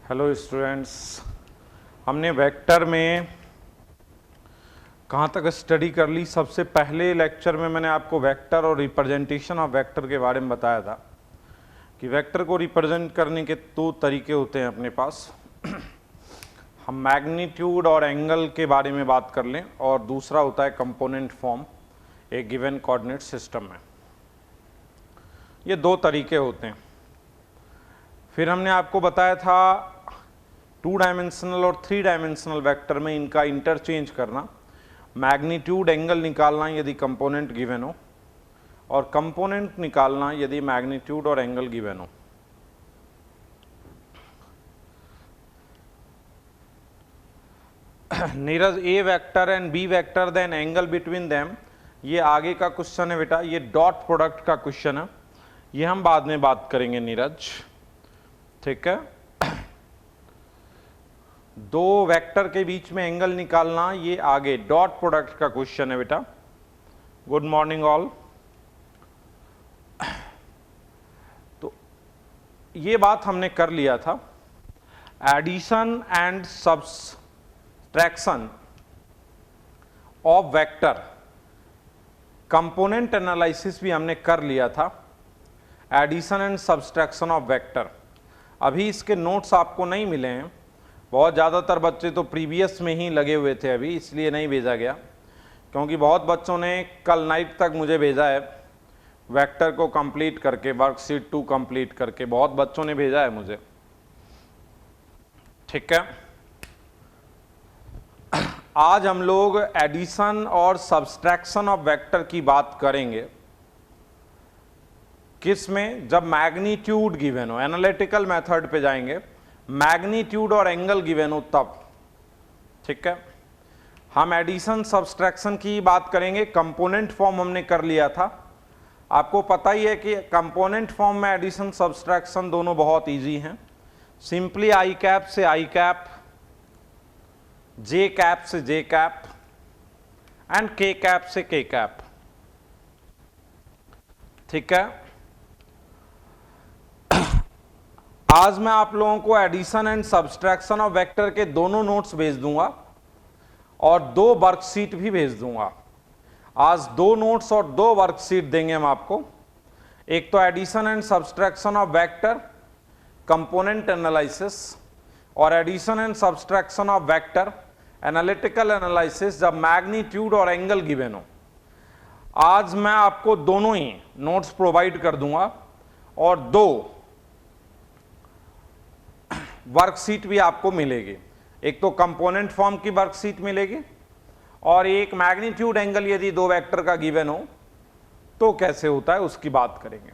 Hello students, हमने vector में कहाँ तक स्टडी कर ली। सबसे पहले लेक्चर में मैंने आपको वेक्टर और रिप्रेजेंटेशन ऑफ वेक्टर के बारे में बताया था कि वेक्टर को रिप्रेजेंट करने के दो तरीके होते हैं अपने पास। हम मैग्नीट्यूड और एंगल के बारे में बात कर लें, और दूसरा होता है कंपोनेंट फॉर्म एक गिवन कोऑर्डिनेट सिस्टम में। ये दो तरीके होते हैं। फिर हमने आपको बताया था 2 डायमेंशनल और 3 डायमेंशनल वेक्टर में इनका इंटरचेंज करना, मैग्नीट्यूड एंगल निकालना यदि कंपोनेंट गिवन हो, और कंपोनेंट निकालना यदि मैग्नीट्यूड और एंगल गिवन हो। Neeraj, A vector and B vector then angle between them, ये आगे का क्वेश्चन है बेटा। ये डॉट प्रोडक्ट का क्वेश्चन है, ये हम बाद में बात करेंगे नीरज, ठीक है। दो वेक्टर के बीच में एंगल निकालना, ये आगे डॉट प्रोडक्ट का क्वेश्चन है बेटा। Good morning all. तो ये बात हमने कर लिया था। Addition and subtraction of vector, component analysis भी हमने कर लिया था। Addition and subtraction of vector, अभी इसके नोट्स आपको नहीं मिले हैं। बहुत ज़्यादातर बच्चे तो प्रीवियस में ही लगे हुए थे अभी, इसलिए नहीं भेजा गया, क्योंकि बहुत बच्चों ने कल नाइट तक मुझे भेजा है वेक्टर को कंप्लीट करके, वर्कशीट 2 कंप्लीट करके बहुत बच्चों ने भेजा है मुझे, ठीक है। आज हम लोग एडिशन और सब्सट्रैक्शन ऑफ वेक्टर की बात करेंगे। किस में? जब मैग्नीट्यूड गिवन हो, एनालिटिकल मेथड पे जाएंगे, मैग्नीट्यूड और एंगल गिवन हो तब, ठीक है। हम एडिशन सब्सट्रैक्शन की बात करेंगे। कंपोनेंट फॉर्म हमने कर लिया था। आपको पता ही है कि कंपोनेंट फॉर्म में एडिशन सब्सट्रैक्शन दोनों बहुत इजी हैं। सिंपली आई कैप से आई कैप, जे कैप से जे कैप, एंड के कैप से के कैप, ठीक है। आज मैं आप लोगों को addition and subtraction of vector के दोनों नोट्स भेज दूंगा और 2 वर्कशीट भी भेज दूंगा। आज 2 नोट्स और 2 वर्कशीट देंगे हम आपको। एक तो addition and subtraction of vector component analysis, और addition and subtraction of vector analytical analysis जब मैग्नीट्यूड और एंगल गिवन हो। आज मैं आपको दोनों ही नोट्स प्रोवाइड कर दूंगा और 2 वर्कशीट भी आपको मिलेगी। एक तो कंपोनेंट फॉर्म की वर्कशीट मिलेगी, और एक मैग्नीट्यूड एंगल यदि 2 वेक्टर का गिवन हो तो कैसे होता है उसकी बात करेंगे।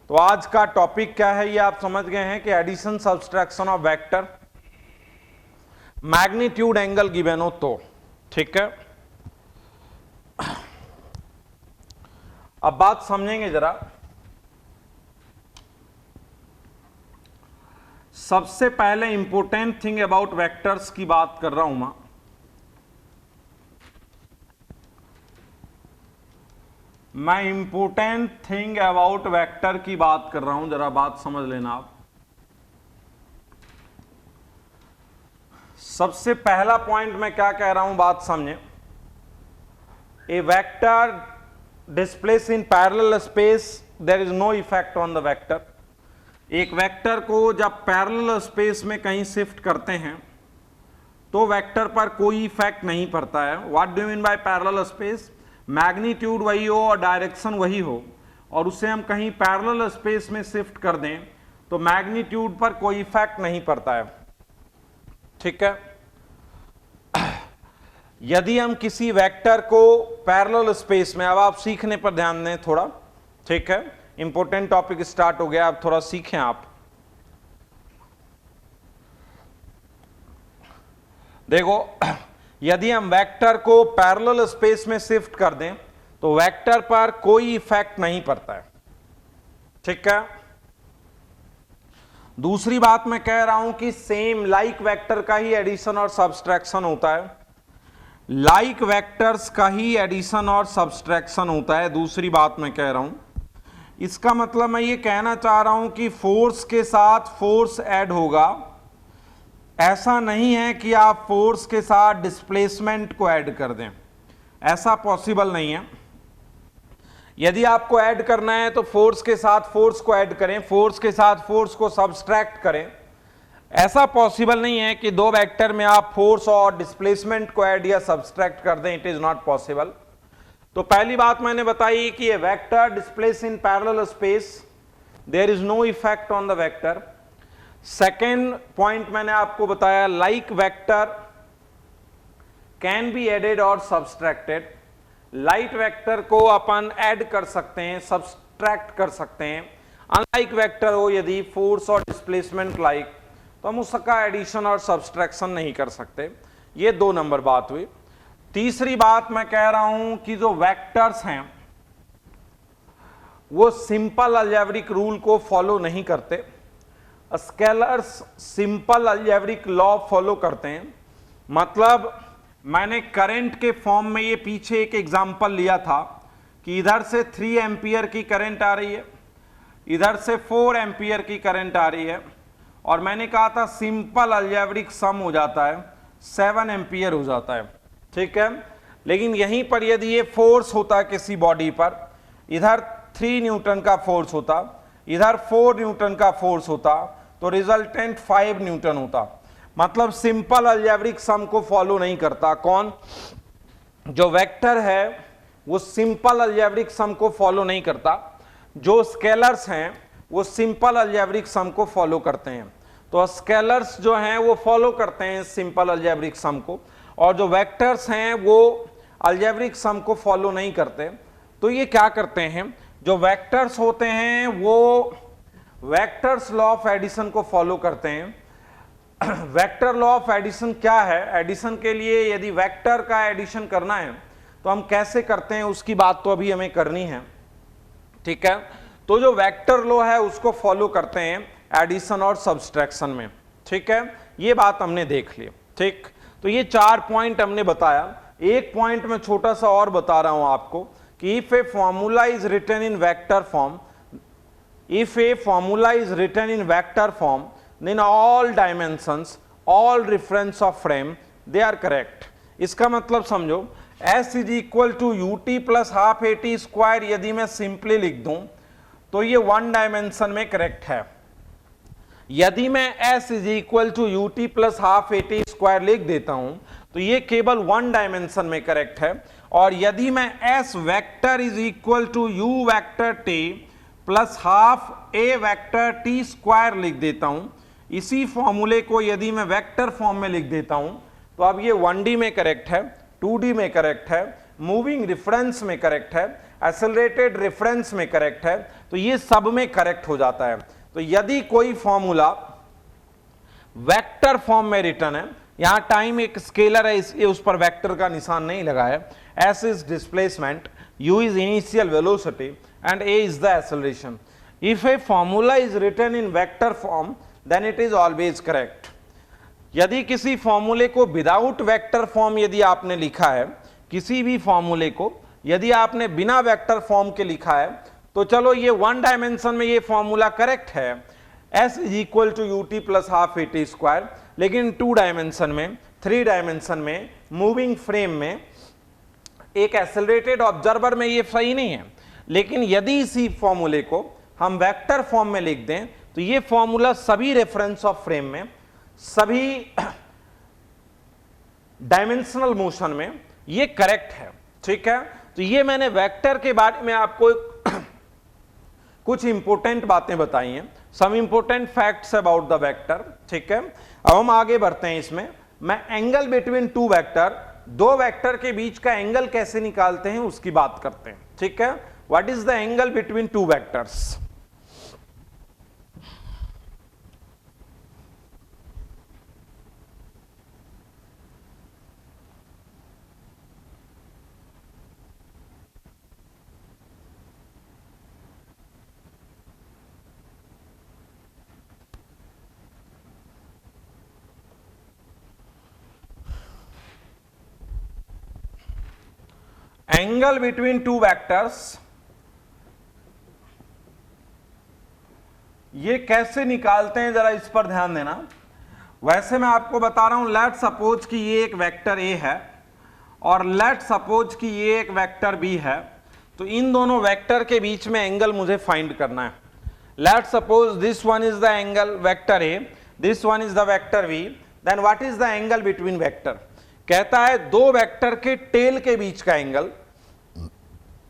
तो आज का टॉपिक क्या है ये आप समझ गए हैं कि addition subtraction of vector, magnitude angle given हो तो, ठीक है। अब बात समझेंगे जरा। सबसे पहले इंपॉर्टेंट थिंग अबाउट वेक्टर्स की बात कर रहा हूं मैं इंपॉर्टेंट थिंग अबाउट वेक्टर की बात कर रहा हूं, जरा बात समझ लेना आप। सबसे पहला पॉइंट मैं क्या कह रहा हूं, बात समझे। A vector displace in parallel space, there is no effect on the vector. एक वेक्टर को जब पैरेलल स्पेस में कहीं शिफ्ट करते हैं तो वेक्टर पर कोई इफेक्ट नहीं पड़ता है। What do you mean by parallel space? Magnitude वही हो और डायरेक्शन वही हो, और उसे हम कहीं पैरेलल स्पेस में शिफ्ट कर दें तो मैग्नीट्यूड पर कोई इफेक्ट नहीं पड़ता है, ठीक है। यदि हम किसी वेक्टर को पैरेलल स्पेस में, अब आप सीखने पर ध्यान दें थोड़ा, ठीक है। इंपॉर्टेंट टॉपिक स्टार्ट हो गया, अब थोड़ा सीखें आप। देखो, यदि हम वेक्टर को पैरेलल स्पेस में शिफ्ट कर दें तो वेक्टर पर कोई इफेक्ट नहीं पड़ता है, ठीक है। दूसरी बात मैं कह रहा हूं कि सेम लाइक वेक्टर का ही एडिशन और सब्सट्रैक्शन होता है। लाइक वेक्टर्स का ही एडिशन और सब्सट्रैक्शन होता है। दूसरी बात मैं कह रहा हूं, इसका मतलब मैं ये कहना चाह रहा हूं कि फोर्स के साथ फोर्स ऐड होगा ऐसा नहीं है कि आप फोर्स के साथ डिस्प्लेसमेंट को ऐड कर दें, ऐसा पॉसिबल नहीं है। यदि आपको ऐड करना है तो फोर्स के साथ फोर्स को ऐड करें, फोर्स के साथ फोर्स को सब्सट्रैक्ट करें। ऐसा पॉसिबल नहीं है कि दो वेक्टर में आप फोर्स और डिस्प्लेसमेंट को ऐड या सब्सट्रैक्ट कर दें, इट इज नॉट पॉसिबल। तो पहली बात मैंने बताई कि ये vector displace in parallel space, there is no effect on the vector. Second point मैंने आपको बताया, like vector can be added और सब्सट्रैक्टेड। लाइट वेक्टर को अपन ऐड कर सकते हैं, सब्सट्रैक्ट कर सकते हैं। अनलाइक वेक्टर हो यदि फोर्स और डिस्प्लेसमेंट लाइक, तो हम उसका एडिशन और सब्सट्रैक्शन नहीं कर सकते। ये 2 नंबर बात हुई। तीसरी बात मैं कह रहा हूं कि जो वेक्टर्स हैं वो सिंपल अलजेब्रिक रूल को फॉलो नहीं करते, scalars simple algebraic law follow करते हैं। मतलब मैंने करंट के फॉर्म में ये पीछे एक एग्जांपल लिया था कि इधर से 3 एम्पियर की करंट आ रही है, इधर से 4 एम्पियर की करंट आ रही है, और मैंने कहा था सिंपल अलजेब्रिक सम हो जाता है 7 एम्पियर हो जाता है, ठीक है। लेकिन यहीं पर यदि ये फोर्स होता किसी बॉडी पर, इधर 3 न्यूटन का फोर्स होता, इधर 4 न्यूटन का फोर्स होता, तो रिजल्टेंट 5 न्यूटन होता। मतलब सिंपल अलजेब्रिक सम को फॉलो नहीं करता। कौन? जो वेक्टर है वो सिंपल अलजेब्रिक सम को फॉलो नहीं करता, जो स्केलर्स हैं वो सिंपल अलजेब्रिक सम को फॉलो करते हैं। तो स्केलर्स जो हैं वो फॉलो करते हैं सिंपल अलजेब्रिक सम को, और जो वेक्टर्स हैं वो अलजेब्रिक सम को फॉलो नहीं करते। तो ये क्या करते हैं, जो वेक्टर्स होते हैं वो वेक्टर्स लॉ ऑफ एडिशन को फॉलो करते हैं। वेक्टर लॉ ऑफ एडिशन क्या है? एडिशन के लिए यदि वेक्टर का एडिशन करना है तो हम कैसे करते हैं उसकी बात तो अभी हमें करनी है, ठीक है। तो जो वेक्टर लॉ है उसको फॉलो करते हैं एडिशन और सब्सट्रैक्शन में, ठीक है। ये बात हमने देख ली, ठीक। तो ये 4 पॉइंट हमने बताया। एक पॉइंट में छोटा सा और बता रहा हूं आपको कि if a formula is written in vector form, if a formula is written in vector form, then all dimensions, all reference of frame, they are correct. इसका मतलब समझो, s is equal to ut plus half at square यदि मैं simply लिख दूं तो ये 1 dimension में करेक्ट है। यदि मैं s is equal to ut plus half at square लिख देता हूं तो ये केवल 1 डायमेंशन में करेक्ट है। और यदि मैं s vector is equal to u vector t plus half a vector T square लिख देता हूं, इसी फॉर्मूले को यदि मैं वेक्टर फॉर्म में लिख देता हूं तो अब ये 1D में करेक्ट है, 2D में करेक्ट है, मूविंग रेफरेंस में करेक्ट है, एक्सेलरेटेड रेफरेंस में करेक्ट है, तो ये सब में करेक्ट हो जाता है। तो यदि कोई फॉर्मूला वेक्टर फॉर्म में रिटर्न है, यहां टाइम एक स्केलर है इसलिए उस पर वेक्टर का निशान नहीं लगा है, s is displacement, u is initial velocity and a is the acceleration. If a formula is written in vector form then it is always correct. यदि किसी फॉर्मूले को विदाउट वेक्टर फॉर्म यदि आपने लिखा है, किसी भी फॉर्मूले को यदि आपने बिना वेक्टर फॉर्म के लिखा है तो चलो ये 1 डायमेंशन में ये फॉर्मूला करेक्ट है, s is equal to ut plus half at square. लेकिन 2 डायमेंशन में, 3 डायमेंशन में, मूविंग फ्रेम में, एक एक्सेलरेटेड ऑब्जर्वर में ये सही नहीं है। लेकिन यदि इसी फॉर्मूले को हम वेक्टर फॉर्म में लिख दें तो ये फॉर्मूला सभी रेफरेंस ऑफ फ्रेम में, सभी डायमेंशनल मोशन में ये करेक्ट है, ठीक है। तो ये मैंने वेक्टर के बारे में आपको कुछ इंपॉर्टेंट बातें बताई हैं, some important facts about the vector, ठीक है। अब हम आगे बढ़ते हैं। इसमें मैं एंगल बिटवीन 2 वेक्टर, 2 वेक्टर के बीच का एंगल कैसे निकालते हैं उसकी बात करते हैं, ठीक है। What is the angle between 2 vectors? Angle between 2 vectors ये कैसे निकालते हैं, जरा इस पर ध्यान देना। वैसे मैं आपको बता रहा हूं, लेट सपोज कि ये एक वेक्टर ए है और लेट सपोज कि ये एक वेक्टर बी है, तो इन दोनों वेक्टर के बीच में एंगल मुझे फाइंड करना है। Let suppose this one is the angle vector A, this one is the vector B, then what is the angle between vector. कहता है दो वेक्टर के टेल के बीच का एंगल।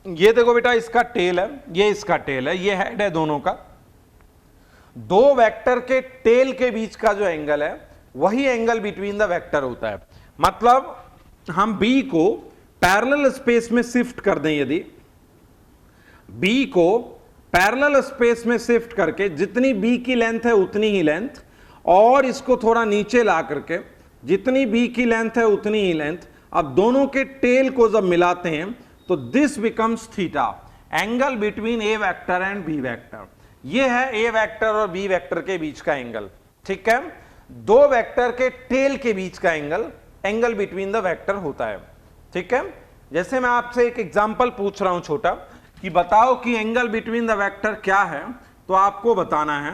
ये देखो बेटा, इसका टेल है, ये इसका टेल है, ये हेड है दोनों का। दो वेक्टर के टेल के बीच का जो एंगल है वही एंगल बिटवीन द वेक्टर होता है। मतलब हम बी को पैरेलल स्पेस में शिफ्ट कर दें, यदि बी को पैरेलल स्पेस में शिफ्ट करके जितनी बी की लेंथ है उतनी ही लेंथ, और इसको थोड़ा नीचे ला करके जितनी बी की लेंथ है उतनी ही लेंथ, अब दोनों के टेल को जब मिलाते हैं तो this becomes theta, angle between A vector and B vector. ये है ए वेक्टर और बी वेक्टर के बीच का एंगल। ठीक है, दो वेक्टर के टेल के बीच का angle, angle between the vector होता है। ठीक है, जैसे मैं आपसे एक एग्जांपल पूछ रहा हूं छोटा, कि बताओ कि एंगल बिटवीन द वेक्टर क्या है, तो आपको बताना है।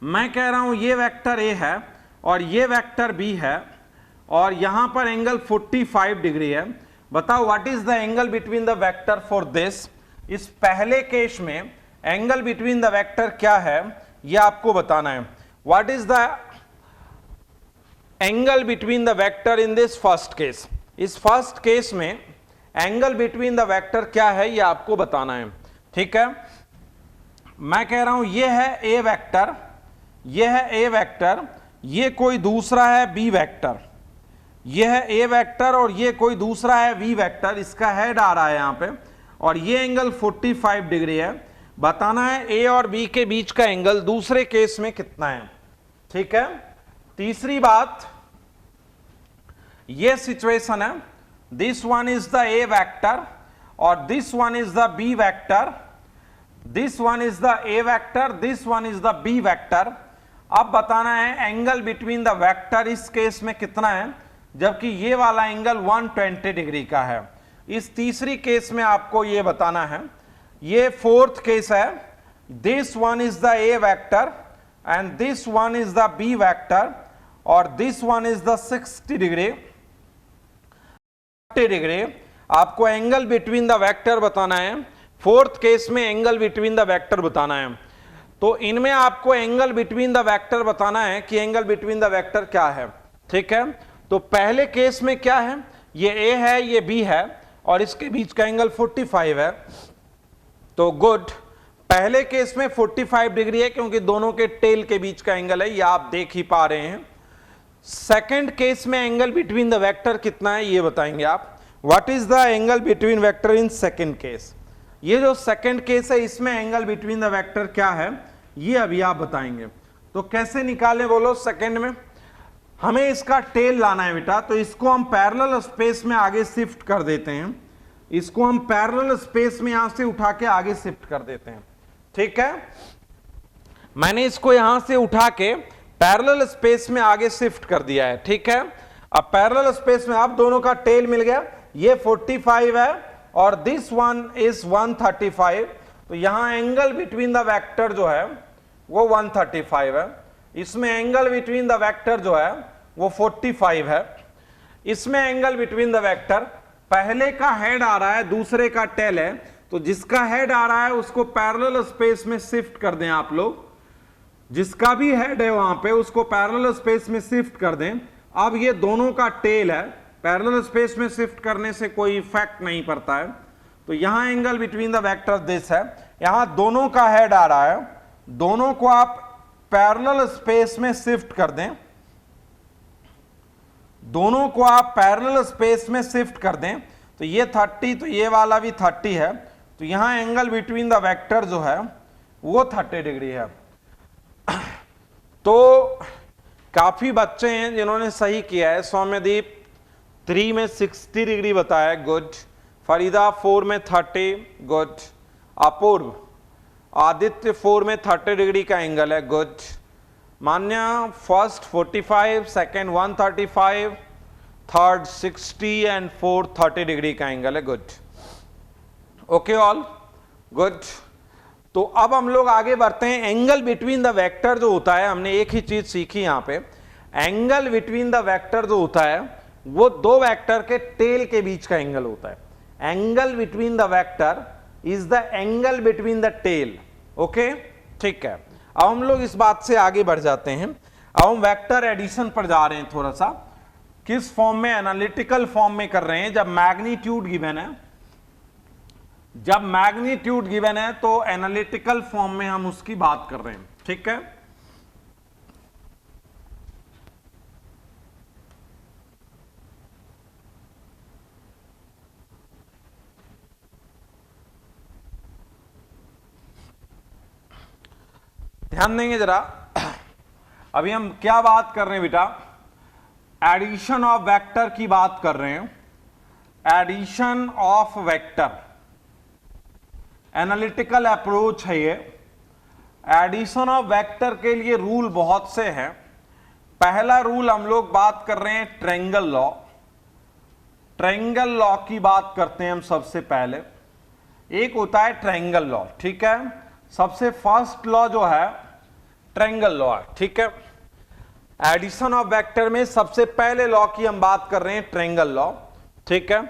मैं कह रहा हूं ये वेक्टर ए है और ये वेक्टर बी है और यहां पर एंगल 45 डिग्री है। बताओ what is the angle between the vector for this. इस पहले केस में एंगल बिटवीन द वेक्टर क्या है ये आपको बताना है। What is the angle between the vector in this first case. इस फर्स्ट केस में एंगल बिटवीन द वेक्टर क्या है ये आपको बताना है। ठीक है, मैं कह रहा हूं ये है ए वेक्टर, ये है ए वेक्टर, ये कोई दूसरा है बी वेक्टर, ये है ए वेक्टर और ये कोई दूसरा है बी वेक्टर, इसका हेड आ रहा है यहां पे, और ये एंगल 45 डिग्री है। बताना है ए और बी के बीच का एंगल दूसरे केस में कितना है। ठीक है, तीसरी बात, ये सिचुएशन है, this one is the A vector और this one is the B vector, this one is the A vector, this one is the B vector. अब बताना है एंगल बिटवीन द वेक्टर इस केस में कितना है, जबकि ये वाला एंगल 120 डिग्री का है। इस तीसरी केस में आपको ये बताना है। ये फोर्थ केस है, this one is the A vector and this one is the B vector और this one is the 60 degree. आपको एंगल बिटवीन द वेक्टर बताना है। फोर्थ केस में एंगल बिटवीन द वेक्टर बताना है। तो इनमें आपको एंगल बिटवीन द वेक्टर बताना है कि एंगल बिटवीन द वेक्टर क्या है। ठीक है, तो पहले केस में क्या है, ये ए है, ये बी है और इसके बीच का एंगल 45 है। तो गुड, पहले केस में 45 डिग्री है क्योंकि दोनों के टेल के बीच का एंगल है, ये आप देख ही पा रहे हैं। सेकंड केस में एंगल बिटवीन द वेक्टर कितना है ये बताएंगे आप। What is the angle between vector in second case. ये जो सेकंड केस है इसमें एंगल बिटवीन द वेक्टर क्या है ये अभी आप बताएंगे। तो कैसे निकालें बोलो। सेकंड में हमें इसका टेल लाना है बेटा, तो इसको हम पैरेलल स्पेस में आगे शिफ्ट कर देते हैं। इसको हम पैरेलल स्पेस में यहां से उठा के आगे शिफ्ट कर देते हैं। ठीक है, मैंने इसको यहां से उठा के पैरेलल स्पेस में आगे शिफ्ट कर दिया है। ठीक है, अब पैरेलल स्पेस में अब दोनों का टेल मिल गया, ये 45 है और दिस वन इज 135। तो यहां एंगल बिटवीन द वेक्टर जो है वो 135 है, इसमें एंगल बिटवीन द वेक्टर जो है वो 45 है। इसमें एंगल बिटवीन द वेक्टर, पहले का हेड आ रहा है दूसरे का टेल है, तो जिसका हेड आ रहा है उसको पैरेलल स्पेस में शिफ्ट कर दें आप लोग। जिसका भी हेड है वहां पे उसको पैरेलल स्पेस में शिफ्ट कर दें। अब ये दोनों का टेल है, पैरेलल स्पेस में शिफ्ट करने से कोई इफेक्ट नहीं पड़ता है। तो यहां angle between the vector this है, यहां दोनों का हेड आ रहा है, दोनों को आप पैरेलल स्पेस में शिफ्ट कर दें, दोनों को आप पैरेलल स्पेस में शिफ्ट कर दें। तो ये 30, तो ये वाला भी 30 है, तो यहां एंगल बिटवीन द वेक्टर जो है वो 30 डिग्री है। तो काफी बच्चे हैं जिन्होंने सही किया है। सौम्यदीप 3 में 60 डिग्री बताया, गुड। फरीदा 4 में 30, गुड। अपूर्व, आदित्य 4 में 30 डिग्री का एंगल है, good. Manya first 45, second 135, third 60 and fourth 30 degree का एंगल है, गुड। Okay all, good. तो अब हम लोग आगे बढ़ते हैं। एंगल बिटवीन द वेक्टर जो होता है, हमने एक ही चीज सीखी यहां पे, एंगल बिटवीन द वेक्टर जो होता है वो दो वेक्टर के टेल के बीच का एंगल होता है। Angle between the vector is the angle between the tail. Okay, ठीक है। अब हम लोग इस बात से आगे बढ़ जाते हैं। अब हम वेक्टर एडिशन पर जा रहे हैं थोड़ा सा। किस फॉर्म में? एनालिटिकल फॉर्म में कर रहे हैं। जब मैग्नीट्यूड गिवन है, जब मैग्नीट्यूड गिवन है तो एनालिटिकल फॉर्म में हम उसकी बात कर रहे हैं। ठीक है, ध्यान देंगे जरा। अभी हम क्या बात कर रहे हैं बेटा? एडिशन ऑफ वेक्टर की बात कर रहे हैं। Addition of vector, analytical approach है ये। एडिशन ऑफ वेक्टर के लिए रूल बहुत से हैं। पहला रूल हम लोग बात कर रहे हैं ट्रायंगल लॉ। ट्रायंगल लॉ की बात करते हैं हम सबसे पहले। एक होता है ट्रायंगल लॉ, ठीक है। सबसे फर्स्ट लॉ जो है ट्रायंगल लॉ है, ठीक है। एडिशन ऑफ वेक्टर में सबसे पहले लॉ की हम बात कर रहे हैं ट्रायंगल लॉ, ठीक है।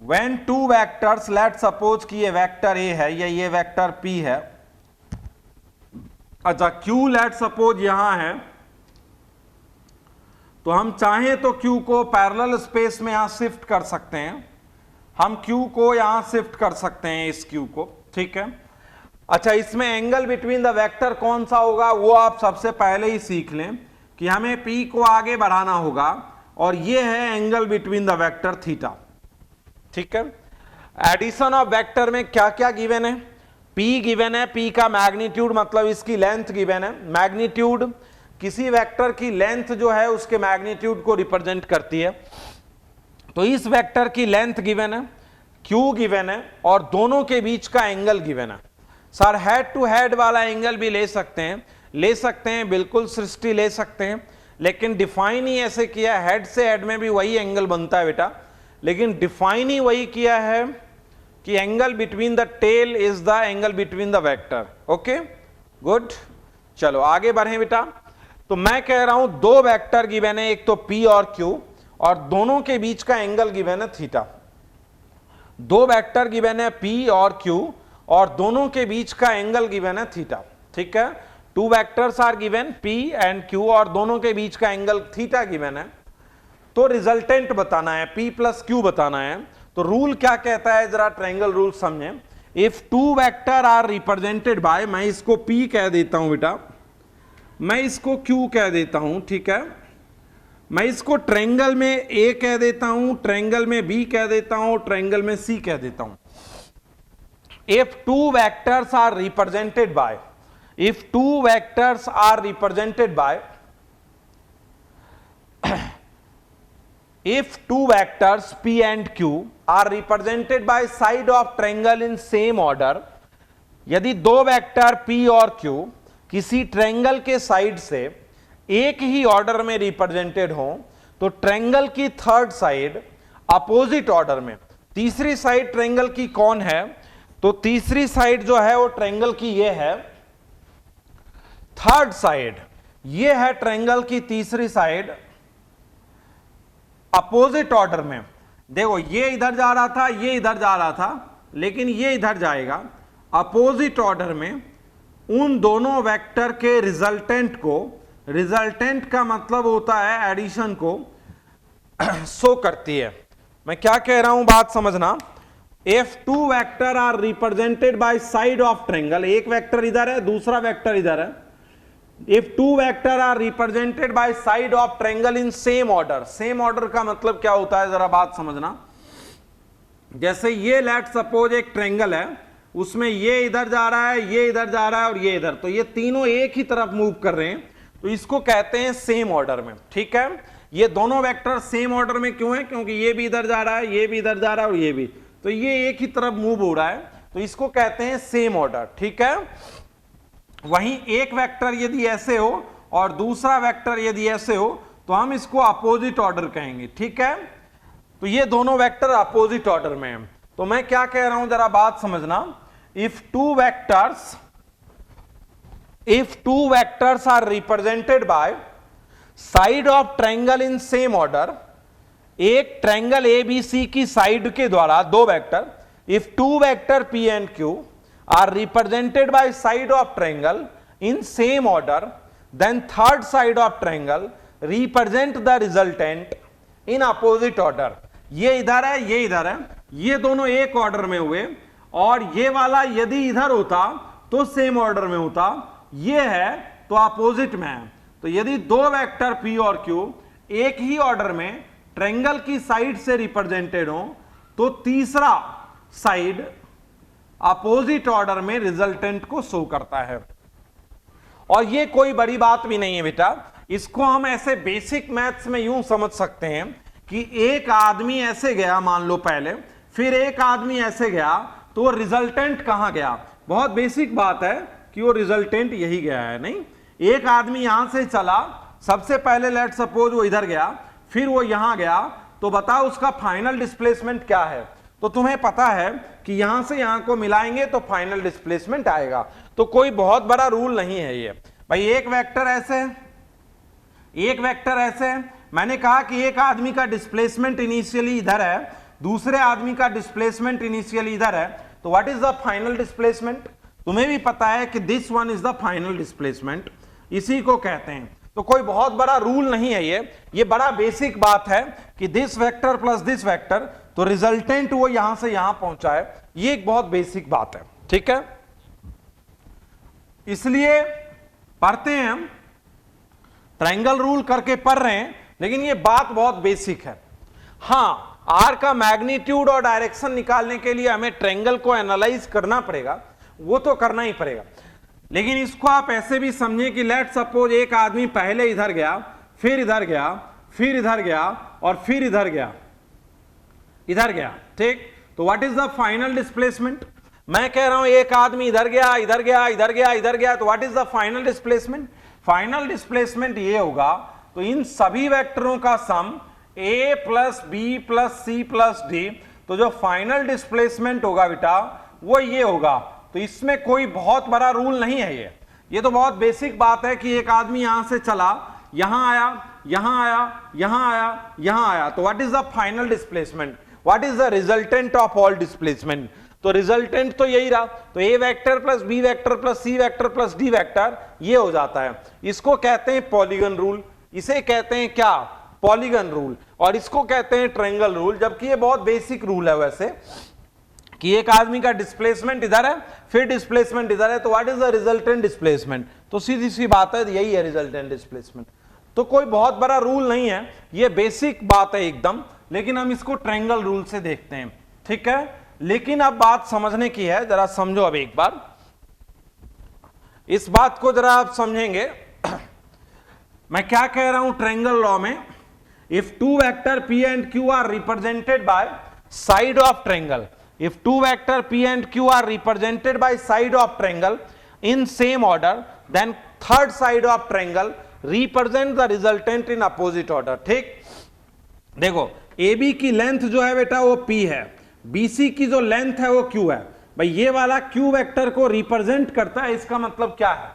When two vectors, let suppose कि ये वेक्टर ए है या ये वेक्टर पी है, अच्छा क्यू लेट सपोज यहां है, तो हम चाहें तो क्यू को पैरेलल स्पेस में यहां शिफ्ट कर सकते हैं। हम क्यू को यहां शिफ्ट कर सकते हैं, इस क्यू को, ठीक है। अच्छा, इसमें एंगल बिटवीन द वेक्टर कौन सा होगा वो आप सबसे पहले ही सीख लें कि हमें P को आगे बढ़ाना होगा, और ये है angle between the vector theta, ठीक है। एडिशन ऑफ वेक्टर में क्या क्या गिवन है? P गिवन है, P का मैग्नीट्यूड मतलब इसकी लेंथ गिवन है। मैग्नीट्यूड किसी वेक्टर की लेंथ जो है उसके मैग्नीट्यूड को रिप्रेजेंट करती है। तो इस वेक्टर की लेंथ गिवन है, Q गिवन है, और दोनों के बीच का एंगल गिवन है। सर हेड टू हेड वाला एंगल भी ले सकते हैं, बिल्कुल सृष्टि ले सकते हैं, लेकिन डिफाइन ही ऐसे किया है। हेड से हेड में भी वही एंगल बनता है बेटा, लेकिन डिफाइन ही वही किया है कि angle between the tail is the angle between the vector. Okay, good. चलो आगे बढ़े बेटा। तो मैं कह रहा हूं दो वेक्टर गिवन है, एक तो P और Q, और दोनों के बीच का एंगल गिवन है थीटा। दो वेक्टर गिवन है P और Q, और दोनों के बीच का एंगल गिवन है थीटा, ठीक है। Two vectors are given P and Q, और दोनों के बीच का एंगल थीटा गिवन है। तो रिजल्टेंट बताना है, P प्लस Q बताना है। तो रूल क्या कहता है, जरा ट्रायंगल रूल समझें। If two vector are represented by, मैं इसको P कह देता हूं बेटा, मैं इसको Q कह देता हूं, ठीक है। मैं इसको ट्रायंगल में A कह देता हूं, ट्रायंगल में B कह देता हूं, ट्रायंगल में C कह देता हूं। If two vectors are represented by, if two vectors are represented by, if two vectors P and Q are represented by side of triangle in same order, यदि दो वेक्टर P और Q किसी triangle के side से एक ही order में represented हो, तो ट्रायंगल की थर्ड साइड अपोजिट ऑर्डर में, तीसरी साइड ट्रायंगल की कौन है? तो तीसरी साइड जो है वो ट्रायंगल की ये है, थर्ड साइड ये है ट्रायंगल की तीसरी साइड अपोजिट ऑर्डर में। देखो ये इधर जा रहा था, ये इधर जा रहा था, लेकिन ये इधर जाएगा अपोजिट ऑर्डर में। उन दोनों वेक्टर के रिजल्टेंट को, रिजल्टेंट का मतलब होता है एडिशन को शो करती है। मैं क्या कह रहा हूं बात समझना। If two vector are represented by side of triangle, एक वेक्टर इधर है, दूसरा वेक्टर इधर है। If two vector are represented by side of triangle in same order, same order का मतलब क्या होता है जरा बात समझना। जैसे ये लेट सपोज एक ट्रायंगल है, उसमें ये इधर जा रहा है, ये इधर जा रहा है, और ये इधर, तो ये तीनों एक ही तरफ मूव कर रहे हैं, तो इसको कहते हैं सेम ऑर्डर में, ठीक है। ये दोनों वेक्टर सेम ऑर्डर में क्यों है? क्योंकि ये भी इधर जा रहा है, ये भी इधर जा रहा है, और ये भी, तो ये एक ही तरफ मूव हो रहा है, तो इसको कहते हैं सेम ऑर्डर, ठीक है। वहीं एक वेक्टर यदि ऐसे हो और दूसरा वेक्टर यदि ऐसे हो, तो हम इसको अपोजिट ऑर्डर कहेंगे, ठीक है। तो ये दोनों वेक्टर अपोजिट ऑर्डर में हैं। तो मैं क्या कह रहा हूं जरा बात समझना। if two vectors are represented by side of triangle in same order, एक ट्रायंगल ABC की साइड के द्वारा दो vector, if two vector P and Q are represented by side of triangle in same order, then third side of triangle represent the resultant in opposite order. ये इधर है, ये इधर है, ये दोनों एक ऑर्डर में हुए, और ये वाला यदि इधर होता तो सेम ऑर्डर में होता, ये है तो अपोजिट में है। तो यदि दो वेक्टर P और Q एक ही ऑर्डर में ट्रायंगल की साइड से रिप्रेजेंटेड हो, तो तीसरा साइड अपोजिट ऑर्डर में रिजल्टेंट को शो करता है। और ये कोई बड़ी बात भी नहीं है बेटा, इसको हम ऐसे बेसिक मैथ्स में यूं समझ सकते हैं कि एक आदमी ऐसे गया मान लो पहले, फिर एक आदमी ऐसे गया, तो रिजल्टेंट कहां गया? बहुत बेसिक बात है कि वो रिजल्टेंट यही गया है। नहीं, एक आदमी यहां से चला, सबसे पहले लेट सपोज वो इधर गया, फिर वो यहां गया, तो बताओ उसका फाइनल डिस्प्लेसमेंट क्या है? तो तुम्हें पता है कि यहां से यहां को मिलाएंगे तो फाइनल डिस्प्लेसमेंट आएगा। तो कोई बहुत बड़ा रूल नहीं है ये भाई। एक वेक्टर ऐसे है, एक वेक्टर ऐसे है, मैंने कहा कि एक आदमी का डिस्प्लेसमेंट इनिशियली इधर है, दूसरे आदमी का डिस्प्लेसमेंट इनिशियली इधर है, तो what is the final displacement? तुम्हें भी पता है कि this one is the final displacement, इसी को कहते हैं। तो कोई बहुत बड़ा रूल नहीं है ये बड़ा बेसिक बात है कि this vector plus this vector, तो रिजल्टेंट वो यहां से यहां पहुंचा है, ये एक बहुत बेसिक बात है। ठीक है, इसलिए पढ़ते हैं हम, ट्रायंगल रूल करके पढ़ रहे हैं, लेकिन ये बात बहुत बेसिक है। हां, आर का मैग्नीट्यूड और डायरेक्शन निकालने के लिए हमें ट्रायंगल को एनालाइज करना पड़ेगा, वो तो करना ही पड़ेगा, लेकिन इसको आप ऐसे भी समझे कि लेट सपोज एक आदमी पहले इधर गया, फिर इधर गया, फिर इधर गया, और फिर इधर गया, इधर गया। ठीक, तो what is the final displacement? मैं कह रहा हूं एक आदमी इधर गया, इधर गया, इधर गया, इधर गया, तो what is the final displacement? Final displacement ये होगा, तो इन सभी वेक्टरों का sum a plus B plus C plus D, तो जो फाइनल डिस्प्लेसमेंट होगा बेटा वो ये होगा। तो इसमें कोई बहुत बड़ा रूल नहीं है ये तो बहुत बेसिक बात है कि एक आदमी यहां से चला, यहां आया, यहां आया, यहां आया, यहां आया, तो what is the final displacement? What is the resultant of all displacement? तो रिजल्टेंट तो यही रहा, तो A vector plus B vector plus C vector plus D vector ये हो जाता है। इसको कहते हैं पॉलीगन रूल, इसे कहते हैं क्या? पॉलीगन रूल, और इसको कहते हैं ट्रायंगल रूल। जबकि ये बहुत बेसिक रूल है वैसे, कि एक आदमी का डिस्प्लेसमेंट इधर है, फिर डिस्प्लेसमेंट इधर है, तो what is the resultant displacement? तो सीधी सी बात है, यही है रिजल्टेंट डिस्प्लेसमेंट। तो कोई बहुत बड़ा रूल नहीं है, ये बेसिक बात है एकदम, लेकिन हम इसको ट्रायंगल रूल से देखते हैं। ठीक है, लेकिन अब बात समझने की है, जरा समझो अब एक बार इस बात को, जरा आप समझेंगे मैं क्या कह रहा हूं ट्रायंगल लॉ में। If two vector P and Q are represented by side of triangle, if two vector P and Q are represented by side of triangle in same order, then third side of triangle represent the resultant in opposite order। ठीक, देखो AB की length जो है बेटा वो P है, BC की जो लेंथ है वो Q है। भाई ये वाला Q वेक्टर को रिप्रेजेंट करता है, इसका मतलब क्या है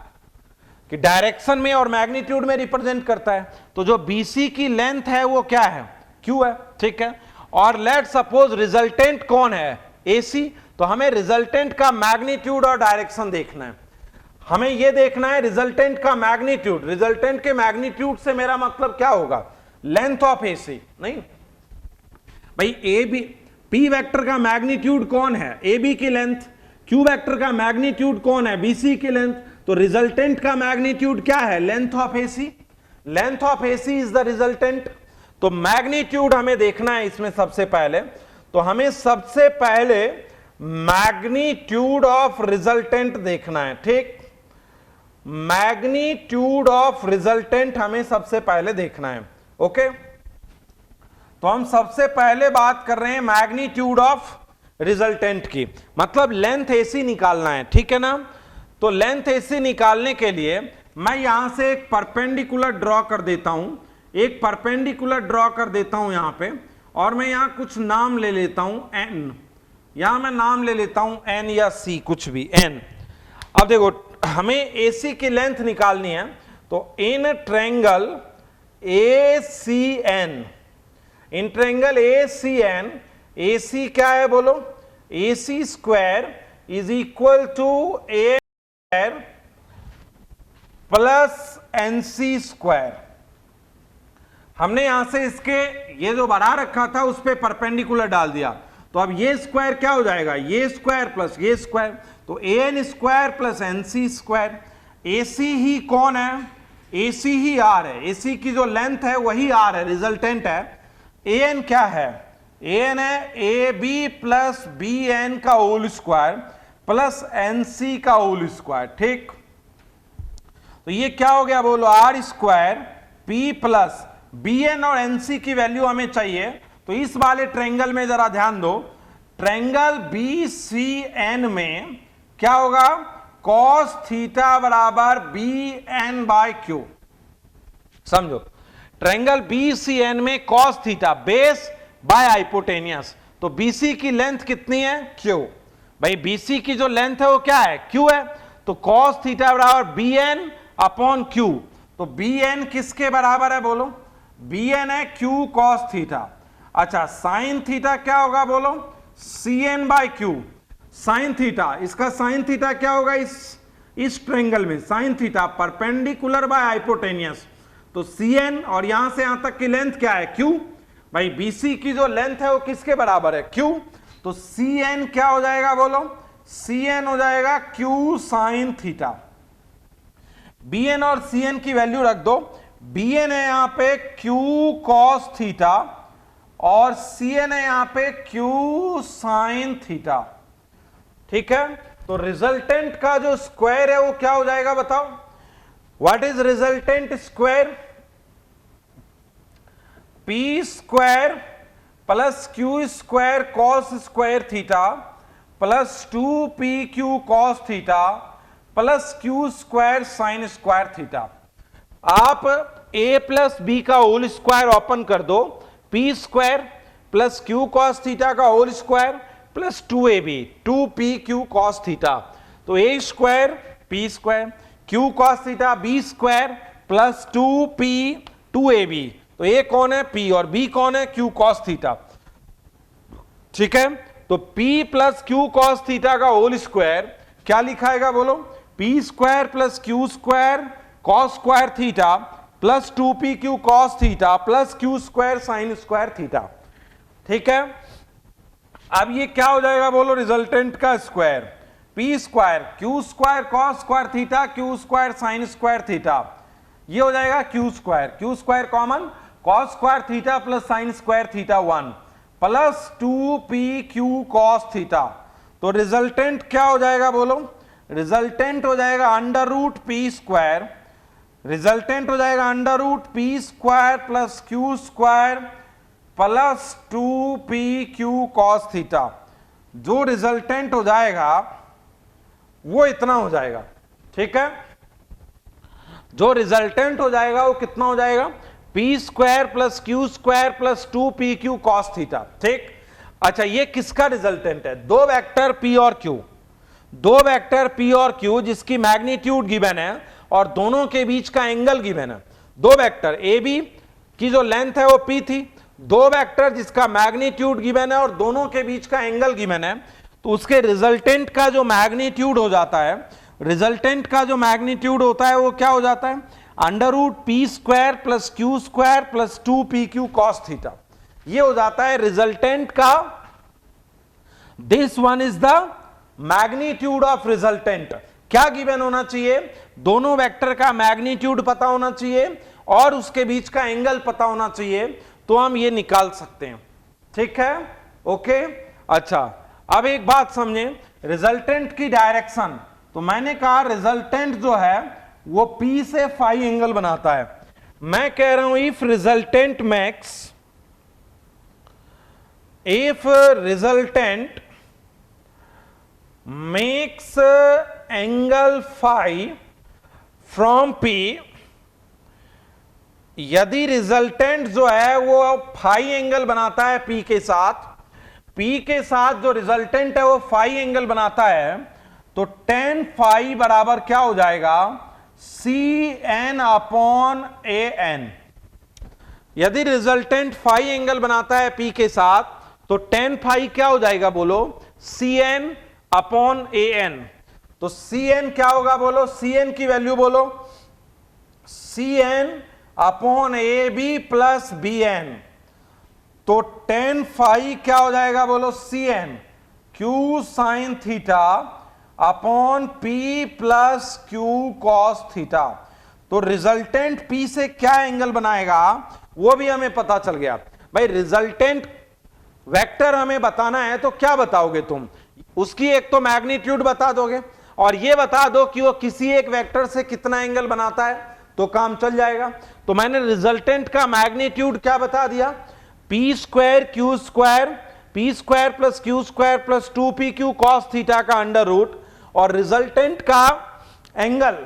कि डायरेक्शन में और मैग्नीट्यूड में रिप्रेजेंट करता है। तो जो BC की लेंथ है वो क्या है? Q है। ठीक है, और लेट सपोज रिजल्टेंट कौन है? AC। तो हमें रिजल्टेंट का मैग्नीट्यूड और डायरेक्शन देखना है, हमें यह देखना है रिजल्टेंट का मैग्नीट्यूड। रिजल्टेंट के मैग्नीट्यूड से मेरा मतलब क्या होगा? Length of AC। नहीं भाई, P वेक्टर का मैग्नीट्यूड कौन है? AB की लेंथ। Q वेक्टर का मैग्नीट्यूड कौन है? BC की लेंथ। तो रिजल्टेंट का मैग्नीट्यूड क्या है? Length of AC। Length of AC is the resultant. तो मैग्नीट्यूड हमें देखना है इसमें सबसे पहले, तो हमें सबसे पहले मैग्नीट्यूड ऑफ रिजल्टेंट देखना है। ठीक, मैग्नीट्यूड ऑफ रिजल्टेंट हमें सबसे पहले देखना है। ओके, तो हम सबसे पहले बात कर रहे हैं मैग्नीट्यूड ऑफ रिजल्टेंट की, मतलब लेंथ AC निकालना है। ठीक है ना, तो लेंथ AC निकालने के लिए मैं यहां से एक परपेंडिकुलर ड्रॉ कर देता हूं, एक परपेंडिकुलर ड्रॉ कर देता हूं यहां पे, और मैं यहां कुछ नाम ले लेता हूं N, यहां मैं नाम ले लेता हूं एन या सी, कुछ भी एन। अब देखो हमें एसी की लेंथ निकालनी है, तो in triangle ACN, in triangle ACN, AC क्या है बोलो, AC square is equal to A square plus NC square. हमने यहां से इसके ये जो बढ़ा रखा था उस पे परपेंडिकुलर डाल दिया, तो अब ये स्क्वायर क्या हो जाएगा, ये स्क्वायर प्लस ये स्क्वायर, तो AN square plus NC square. AC ही कौन है, AC ही R है, AC की जो लेंथ है वही R है, रिजल्टेंट है। AN क्या है, AN है AB प्लस BN का होल स्क्वायर प्लस NC का होल स्क्वायर, ठीक। तो ये क्या हो गया बोलो, R square P plus BN और NC की वैल्यू हमें चाहिए। तो इस वाले ट्रायंगल में जरा ध्यान दो, ट्रायंगल BCN में क्या होगा, cos थीटा बराबर BN बाय Q। समझो, ट्रायंगल BCN में cos theta base bye hypotenuse, तो BC की लेंथ कितनी है, Q। भाई BC की जो लेंथ है वो क्या है, Q है, तो cos थीटा बराबर BN अपॉन Q। तो BN किसके बराबर है बोलो, BN है Q cos थीटा। अच्छा साइन थीटा क्या होगा बोलो, CN by Q। Sine theta, इसका साइन थीटा क्या होगा, इस ट्रायंगल में sine theta perpendicular by hypotenuse, तो CN और यहां से यहां तक की लेंथ क्या है, Q। भाई BC की जो लेंथ है वो किसके बराबर है, Q। तो CN क्या हो जाएगा बोलो, CN हो जाएगा Q साइन थीटा। BN और CN की वैल्यू रख दो, BN है यहां पे Q cos थीटा और CN है यहां पे Q साइन थीटा, ठीक है। तो रिजल्टेंट का जो स्क्वायर है वो क्या हो जाएगा बताओ, what is resultant square, P square plus Q square cos square theta plus 2PQ cos theta plus Q square sine square theta. आप A प्लस बी का होल स्क्वायर ओपन कर दो, P square plus Q cos theta का whole square plus 2AB 2PQ cos theta, तो A square P square Q cos theta B square plus 2P 2AB, तो A कौन है, P, और B कौन है, Q cos थीटा, ठीक है। तो P plus Q cos theta का होल स्क्वायर क्या लिखाएगा बोलो, P square plus Q square cos square theta plus 2PQ cos theta plus Q square sine square theta, ठीक है। अब ये क्या हो जाएगा बोलो, रिजल्टेंट का square, P square Q square cos square theta Q square sine square theta, ये हो जाएगा Q square common, cos square theta plus sine square theta 1 plus 2PQ cos theta. तो रिजल्टेंट क्या हो जाएगा बोलो, रिजल्टेंट हो जाएगा under root P square, resultant हो जाएगा under root P square plus Q square plus 2PQ cos theta. जो रिजल्टेंट हो जाएगा वो इतना हो जाएगा, ठीक है। जो रिजल्टेंट हो जाएगा वो कितना हो जाएगा, P square plus Q square plus 2PQ cos theta, ठीक। अच्छा ये किसका रिजल्टेंट है, दो वेक्टर P और Q, दो वेक्टर P और Q जिसकी मैग्नीट्यूड गिवन है और दोनों के बीच का एंगल गिवन है। दो वेक्टर AB की जो लेंथ है वो P थी, दो वेक्टर जिसका मैग्नीट्यूड गिवन है और दोनों के बीच का एंगल गिवन है, तो उसके रिजल्टेंट का जो मैग्नीट्यूड हो जाता है, रिजल्टेंट का जो मैग्नीट्यूड होता है वो क्या हो जाता है, under root P square plus Q square plus 2PQ cos theta, ये हो जाता है रिजल्टेंट का। This one is the magnitude of resultant. क्या गिवन होना चाहिए, दोनों वेक्टर का मैग्नीट्यूड पता होना चाहिए और उसके बीच का एंगल पता होना चाहिए, तो हम ये निकाल सकते हैं, ठीक है, ओके। अच्छा अब एक बात समझे, रिजल्टेंट की डायरेक्शन, तो मैंने कहा रिजल्टेंट जो है वो P से फाई एंगल बनाता है। मैं कह रहा हूं if resultant makes angle phi from P, यदि रिजल्टेंट जो है वो फाई एंगल बनाता है P के साथ, P के साथ जो रिजल्टेंट है वो फाई एंगल बनाता है, तो tan फाई बराबर क्या हो जाएगा, CN अपॉन AN। यदि रिजल्टेंट फाई एंगल बनाता है P के साथ, तो tan फाई क्या हो जाएगा बोलो, CN अपॉन AN। तो CN क्या होगा बोलो, CN की वैल्यू बोलो, CN upon AB plus BN। तो tan फाई क्या हो जाएगा बोलो, CN Q sine theta upon P plus Q cos theta. तो रिजल्टेंट P से क्या एंगल बनाएगा वो भी हमें पता चल गया। भाई रिजल्टेंट वेक्टर हमें बताना है तो क्या बताओगे तुम, उसकी एक तो मैग्नीट्यूड बता दोगे और ये बता दो कि वो किसी एक वेक्टर से कितना एंगल बनाता है, तो काम चल जाएगा। तो मैंने रिजल्टेंट का मैग्नीट्यूड क्या बता दिया, P square plus Q square plus 2pq cos theta का अंडर रूट, और रिजल्टेंट का एंगल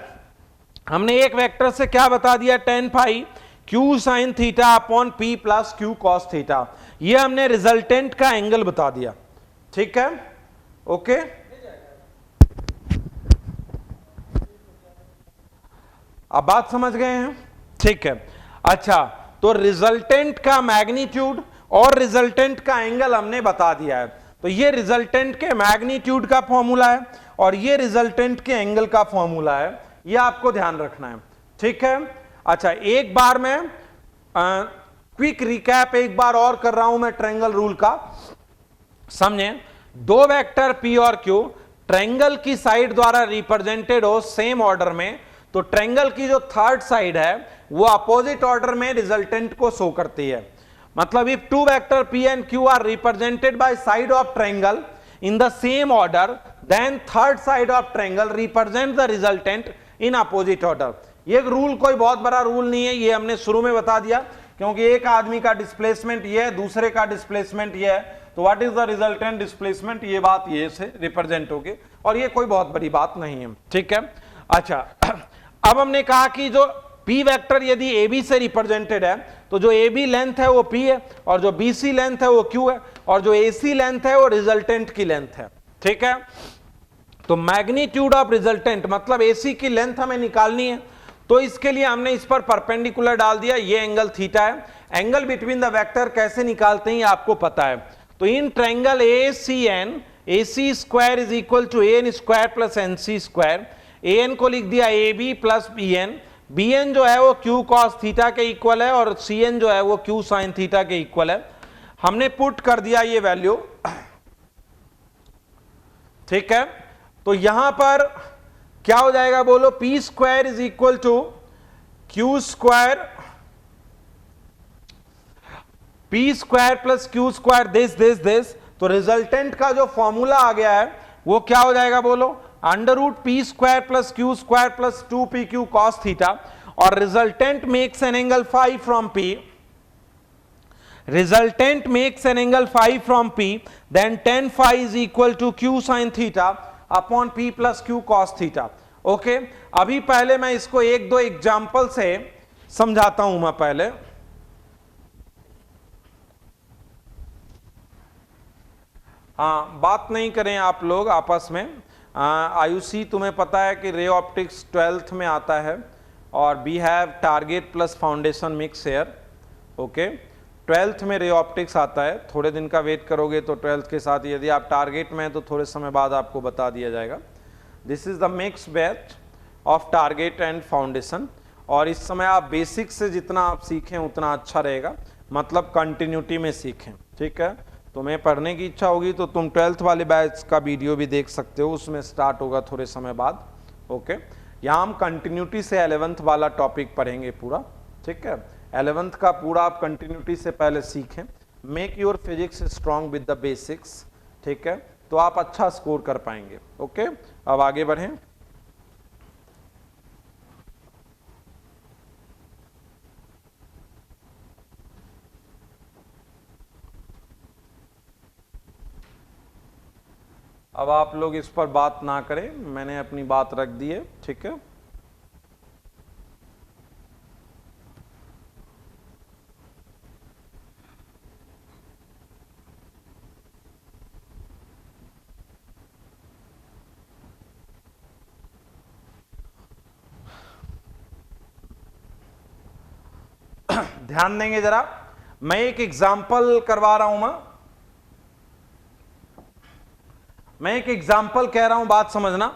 हमने एक वेक्टर से क्या बता दिया, tan phi q sine theta upon p plus q cos theta. ये हमने रिजल्टेंट का एंगल बता दिया, ठीक है, ओके। अब बात समझ गए हैं, ठीक है। अच्छा, तो रिजल्टेंट का मैग्नीट्यूड और रिजल्टेंट का एंगल हमने बता दिया है। तो ये रिजल्टेंट के मैग्नीट्यूड का फॉर्मूला है और ये रिजल्टेंट के एंगल का फॉर्मूला है, ये आपको ध्यान रखना है, ठीक है। अच्छा, एक बार मैं क्विक रिकैप एक बार और कर रहा हूं मैं ट्रायंगल रूल का, समझे। दो वेक्टर P और Q ट्रायंगल की साइड द्वारा रिप्रेजेंटेड हो सेम ऑर्डर में, तो ट्रायंगल की जो थर्ड साइड है वो अपोजिट ऑर्डर में रिजल्टेंट को शो करती है। मतलब if two vector P and Q are represented by side of triangle in the same order, then third side of triangle represent the resultant in opposite order. ये rule कोई बहुत बड़ा rule नहीं है, ये हमने शुरू में बता दिया, क्योंकि एक आदमी का डिस्प्लेसमेंट ये है, दूसरे का डिस्प्लेसमेंट ये है, तो what is the resultant displacement, ये बात ये से रिप्रेजेंट होगी, और ये कोई बहुत बड़ी बात नहीं है, ठीक है। अच्छा, अब हमने कहा कि जो P वेक्टर यदि AB से रिप्रेजेंटेड है, तो जो AB लेंथ है वो P है, और जो BC लेंथ है वो Q है, और जो AC लेंथ है वो रिजल्टेंट की लेंथ है, ठीक है। तो मैग्नीट्यूड ऑफ रिजल्टेंट मतलब AC की लेंथ हमें निकालनी है, तो इसके लिए हमने इस पर परपेंडिकुलर डाल दिया, ये एंगल थीटा है। एंगल बिटवीन द वेक्टर कैसे निकालते हैं आपको पता है। तो in triangle ACN, AC square is equal to AN square plus NC square. AN को लिख दिया AB प्लस BN, BN जो है वो Q cos थीटा के इक्वल है और CN जो है वो Q sin थीटा के इक्वल है। हमने पुट कर दिया ये वैल्यू, ठीक है। तो यहां पर क्या हो जाएगा बोलो, P square is equal to Q square, P square plus Q square this. तो रिजल्टेंट का जो फॉर्मूला आ गया है वो क्या हो जाएगा बोलो, under root P square plus Q square plus 2pq cos theta, और resultant makes an angle phi from P, resultant makes an angle phi from P, then tan phi is equal to Q sin theta upon P plus Q cos theta, okay. अभी पहले मैं इसको एक दो example से समझाता हूं मैं पहले। हाँ, बात नहीं करें आप लोग आपस में। आयुषी तुम्हें पता है कि रे ऑप्टिक्स 12th में आता है, और we have target plus foundation mix here, okay. 12th में रे ऑप्टिक्स आता है, थोड़े दिन का वेट करोगे तो 12th के साथ, यदि आप टारगेट में हैं तो थोड़े समय बाद आपको बता दिया जाएगा। This is the mix batch of target and foundation, और इस समय आप बेसिक से जितना आप सीखें उतना अच्छा रहेगा, मतलब कंटिन्यूटी में सीखें, ठीक है। तुम्हें पढ़ने की इच्छा होगी तो तुम 12th वाले बैच का वीडियो भी देख सकते हो, उसमें स्टार्ट होगा थोड़े समय बाद, ओके। यहाँ हम कंटिन्यूटी से 11th वाला टॉपिक पढ़ेंगे पूरा, ठीक है। 11th का पूरा आप कंटिन्यूटी से पहले सीखें, make your physics strong with the basics, ठीक है, तो आप अच्छा स्कोर कर पाएंगे, ओके। अब आगे बढ़ें। अब आप लोग इस पर बात ना करें, मैंने अपनी बात रख दी है, ठीक है। ध्यान देंगे जरा, मैं एक एग्जाम्पल करवा रहा हूं, मैं एक एग्जाम्पल कह रहा हूं, बात समझना।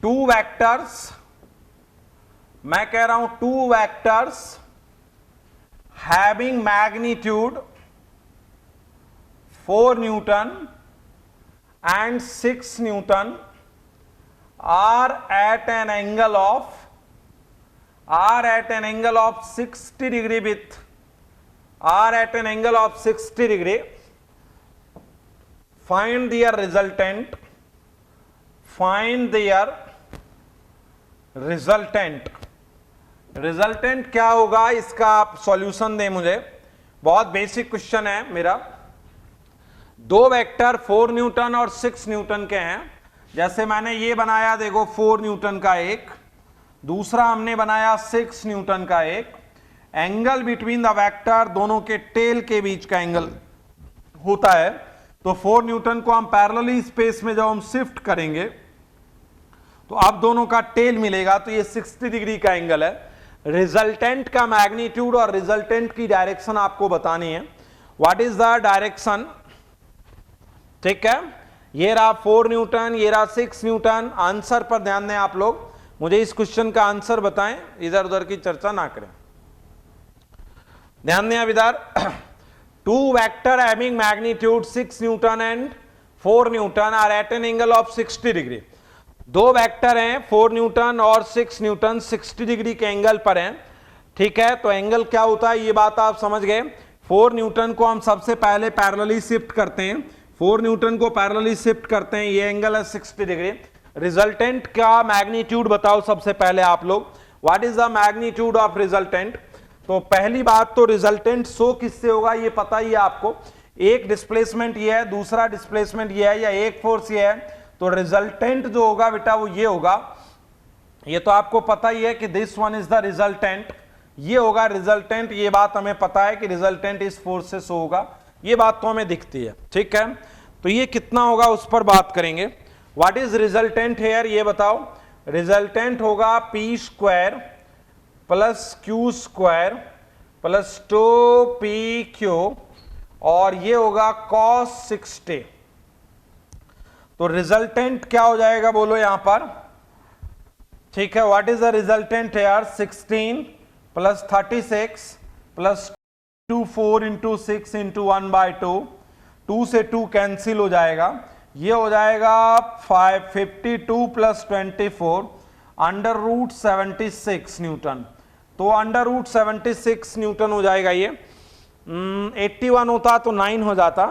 टू वेक्टर्स, मैं कह रहा हूं two vectors having magnitude 4 Newton and 6 Newton are at an angle of 60 degree with are at an angle of 60 degree. Find their resultant. Resultant क्या होगा, इसका आप सॉल्यूशन दें मुझे। बहुत बेसिक क्वेश्चन है मेरा। दो वेक्टर 4 न्यूटन और 6 न्यूटन के हैं। जैसे मैंने ये बनाया, देखो 4 न्यूटन का एक, दूसरा हमने बनाया 6 न्यूटन का एक। एंगल बिटवीन द वेक्टर, दोनों के टेल के बीच का एंगल होता है। तो 4 न्यूटन को हम पैरेलली स्पेस में जब हम शिफ्ट करेंगे तो अब दोनों का टेल मिलेगा, तो ये 60 डिग्री का एंगल है। रिजल्टेंट का मैग्नीट्यूड और रिजल्टेंट की डायरेक्शन आपको बतानी है। व्हाट इज द डायरेक्शन, ठीक है। ये रहा 4 न्यूटन, ये रहा 6 न्यूटन। आंसर पर ध्यान दें आप लोग, मुझे इस क्वेश्चन का आंसर बताएं, इधर उधर की चर्चा ना करें। ध्यान दें अब इधर, two vector having magnitude 6 newton and 4 newton are at an angle of 60 degree. दो वेक्टर हैं 4 न्यूटन और 6 न्यूटन 60 डिग्री के एंगल पर हैं, ठीक है। तो एंगल क्या होता है ये बात आप समझ गए। 4 न्यूटन को हम सबसे पहले पैरेलली शिफ्ट करते हैं, 4 न्यूटन को पैरेलली शिफ्ट करते हैं, ये एंगल है 60 डिग्री। रिजल्टेंट का मैग्नीट्यूड बताओ सबसे पहले आप लोग, what is the magnitude of resultant. तो पहली बात तो रिजल्टेंट शो किससे होगा ये पता ही है आपको। एक डिस्प्लेसमेंट ये है, दूसरा डिस्प्लेसमेंट ये है, या एक फोर्स ये है। तो रिजल्टेंट जो होगा बेटा वो ये होगा, ये तो आपको पता ही है कि this one is the resultant, ये होगा रिजल्टेंट। ये बात हमें पता है कि रिजल्टेंट इस फोर्स से शो होगा, ये बात तो हमें दिखती है, ठीक है। तो ये कितना होगा उस पर बात करेंगे। व्हाट इज रिजल्टेंट हेयर ये बताओ। रिजल्टेंट होगा P square plus Q square plus 2pq, और ये होगा cos 60। तो रिजल्टेंट क्या हो जाएगा बोलो यहां पर, ठीक है। What is the resultant here, 16 plus 36 plus 2 4 into 6 into 1/2, 2 से 2 कैंसिल हो जाएगा, ये हो जाएगा 52 प्लस 24 अंडर रूट 76 न्यूटन। तो अंडर रूट 76 न्यूटन हो जाएगा ये। 81 होता तो 9 हो जाता।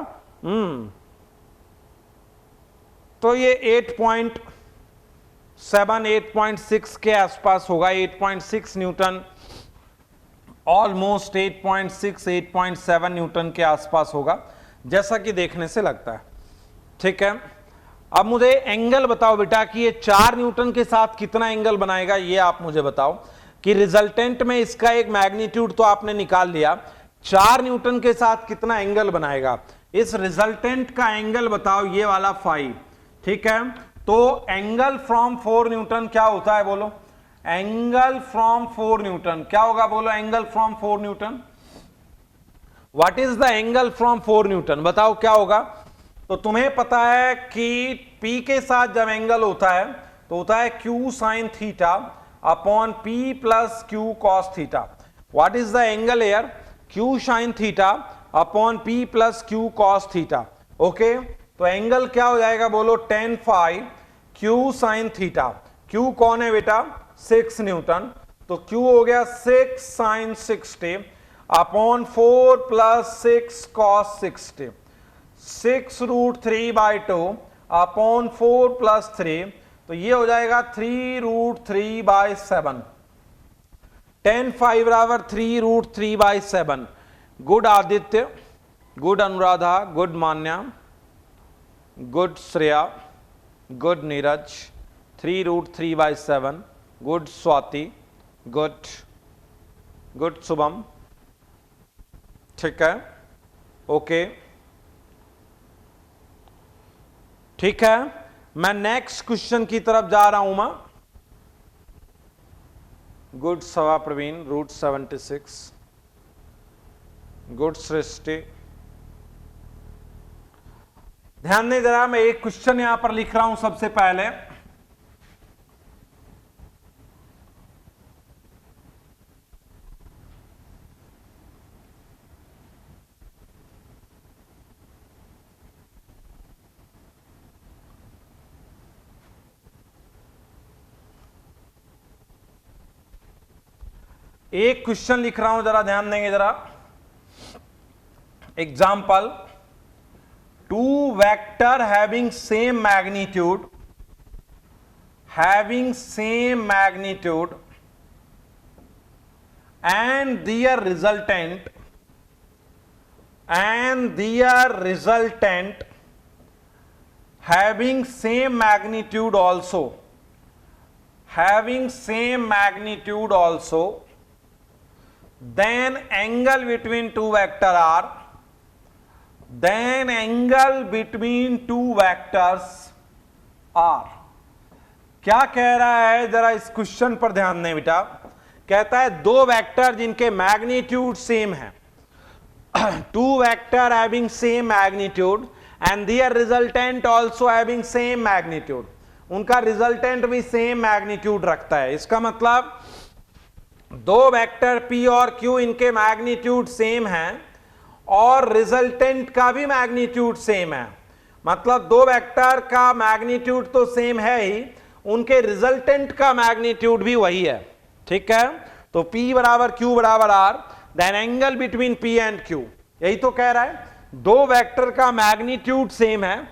तो ये 8.7 8.6 के आसपास होगा, 8.6 न्यूटन, ऑलमोस्ट 8.6 8.7 न्यूटन के आसपास होगा, जैसा कि देखने से लगता है, ठीक है। अब मुझे एंगल बताओ बेटा कि ये 4 न्यूटन के साथ कितना एंगल बनाएगा, ये आप मुझे बताओ। कि रिजल्टेंट में इसका एक मैग्नीट्यूड तो आपने निकाल लिया, 4 न्यूटन के साथ कितना एंगल बनाएगा। इस रिजल्टेंट का एंगल बताओ, ये वाला 5, ठीक है। तो एंगल फ्रॉम 4 न्यूटन क्या होता है बोलो, एंगल फ्रॉम 4 न्यूटन क्या होगा बोलो, angle from 4 Newton. What is the angle from 4 Newton बताओ क्या होगा। तो तुम्हें पता है कि P के साथ जब एंगल होता है तो होता है Q sine theta upon P plus Q cos theta. What is the angle air, Q sine theta upon P plus Q cos theta. Okay, तो एंगल क्या हो जाएगा बोलो, tan phi Q sine theta. Q कौन है बेटा, 6 Newton, तो Q हो गया 6 sine 60 upon 4 plus 6 cos 60, 6 root 3/2 upon 4 plus 3, तो ये हो जाएगा 3 रूट 3/7। tan phi बराबर 3 root 3/7। Good Aditya, good Anuradha, good Manya, good Shreya, good Neeraj, 3 root 3/7। Good Swati, good good Shubham, ठीक है, ओके, ठीक है। मैं नेक्स्ट क्वेश्चन की तरफ जा रहा हूं। मैं गुड सवा प्रवीण, रूट 76, गुड सृष्टि। ध्यान दें जरा, मैं एक क्वेश्चन यहां पर लिख रहा हूं सबसे पहले। एक क्वेश्चन लिख रहा हूं, जरा ध्यान देंगे जरा। Example, two vector having same magnitude and their resultant having same magnitude also, then angle between two vectors are। क्या कह रहा है, जरा इस क्वेश्चन पर ध्यान दें बेटा। कहता है दो वेक्टर जिनके मैग्नीट्यूड सेम है, two vector having same magnitude and their resultant also having same magnitude, उनका रिजल्टेंट भी सेम मैग्नीट्यूड रखता है। इसका मतलब दो वेक्टर P और Q, इनके मैग्नीट्यूड सेम हैं और रिजल्टेंट का भी मैग्नीट्यूड सेम है। मतलब दो वेक्टर का मैग्नीट्यूड तो सेम है ही, उनके रिजल्टेंट का मैग्नीट्यूड भी वही है। ठीक है, तो P बराबर Q बराबर R, then angle between P and Q, यही तो कह रहा है। दो वेक्टर का मैग्नीट्यूड सेम है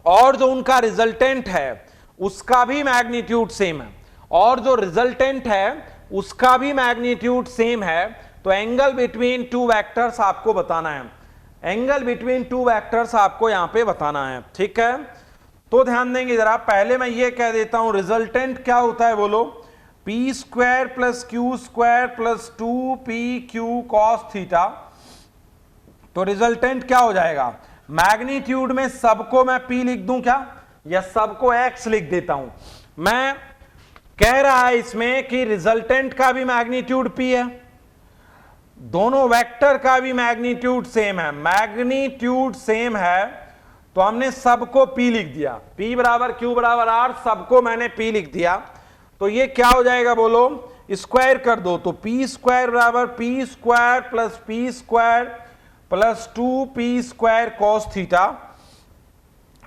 और जो उनका रिजल्टेंट है उसका भी मैग्नीट्यूड सेम है, और जो रिजल्टेंट है उसका भी मैग्नीट्यूड सेम है, तो एंगल बिटवीन टू वेक्टर्स आपको बताना है। एंगल बिटवीन टू वेक्टर्स आपको यहां पे बताना है। ठीक है, तो ध्यान देंगे जरा। पहले मैं ये कह देता हूं, रिजल्टेंट क्या होता है बोलो, P square plus Q square plus 2pq cos theta. तो रिजल्टेंट क्या हो जाएगा, मैग्नीट्यूड में सबको मैं p लिख दूं क्या, या सबको x लिख देता हूं। मैं कह रहा है इसमें कि रिजल्टेंट का भी मैग्नीट्यूड p है, दोनों वेक्टर का भी मैग्नीट्यूड सेम है। मैग्नीट्यूड सेम है तो हमने सबको p लिख दिया, p बराबर q बराबर r, सबको मैंने p लिख दिया। तो ये क्या हो जाएगा बोलो, स्क्वायर कर दो, तो p स्क्वायर बराबर p square plus 2p square cos theta,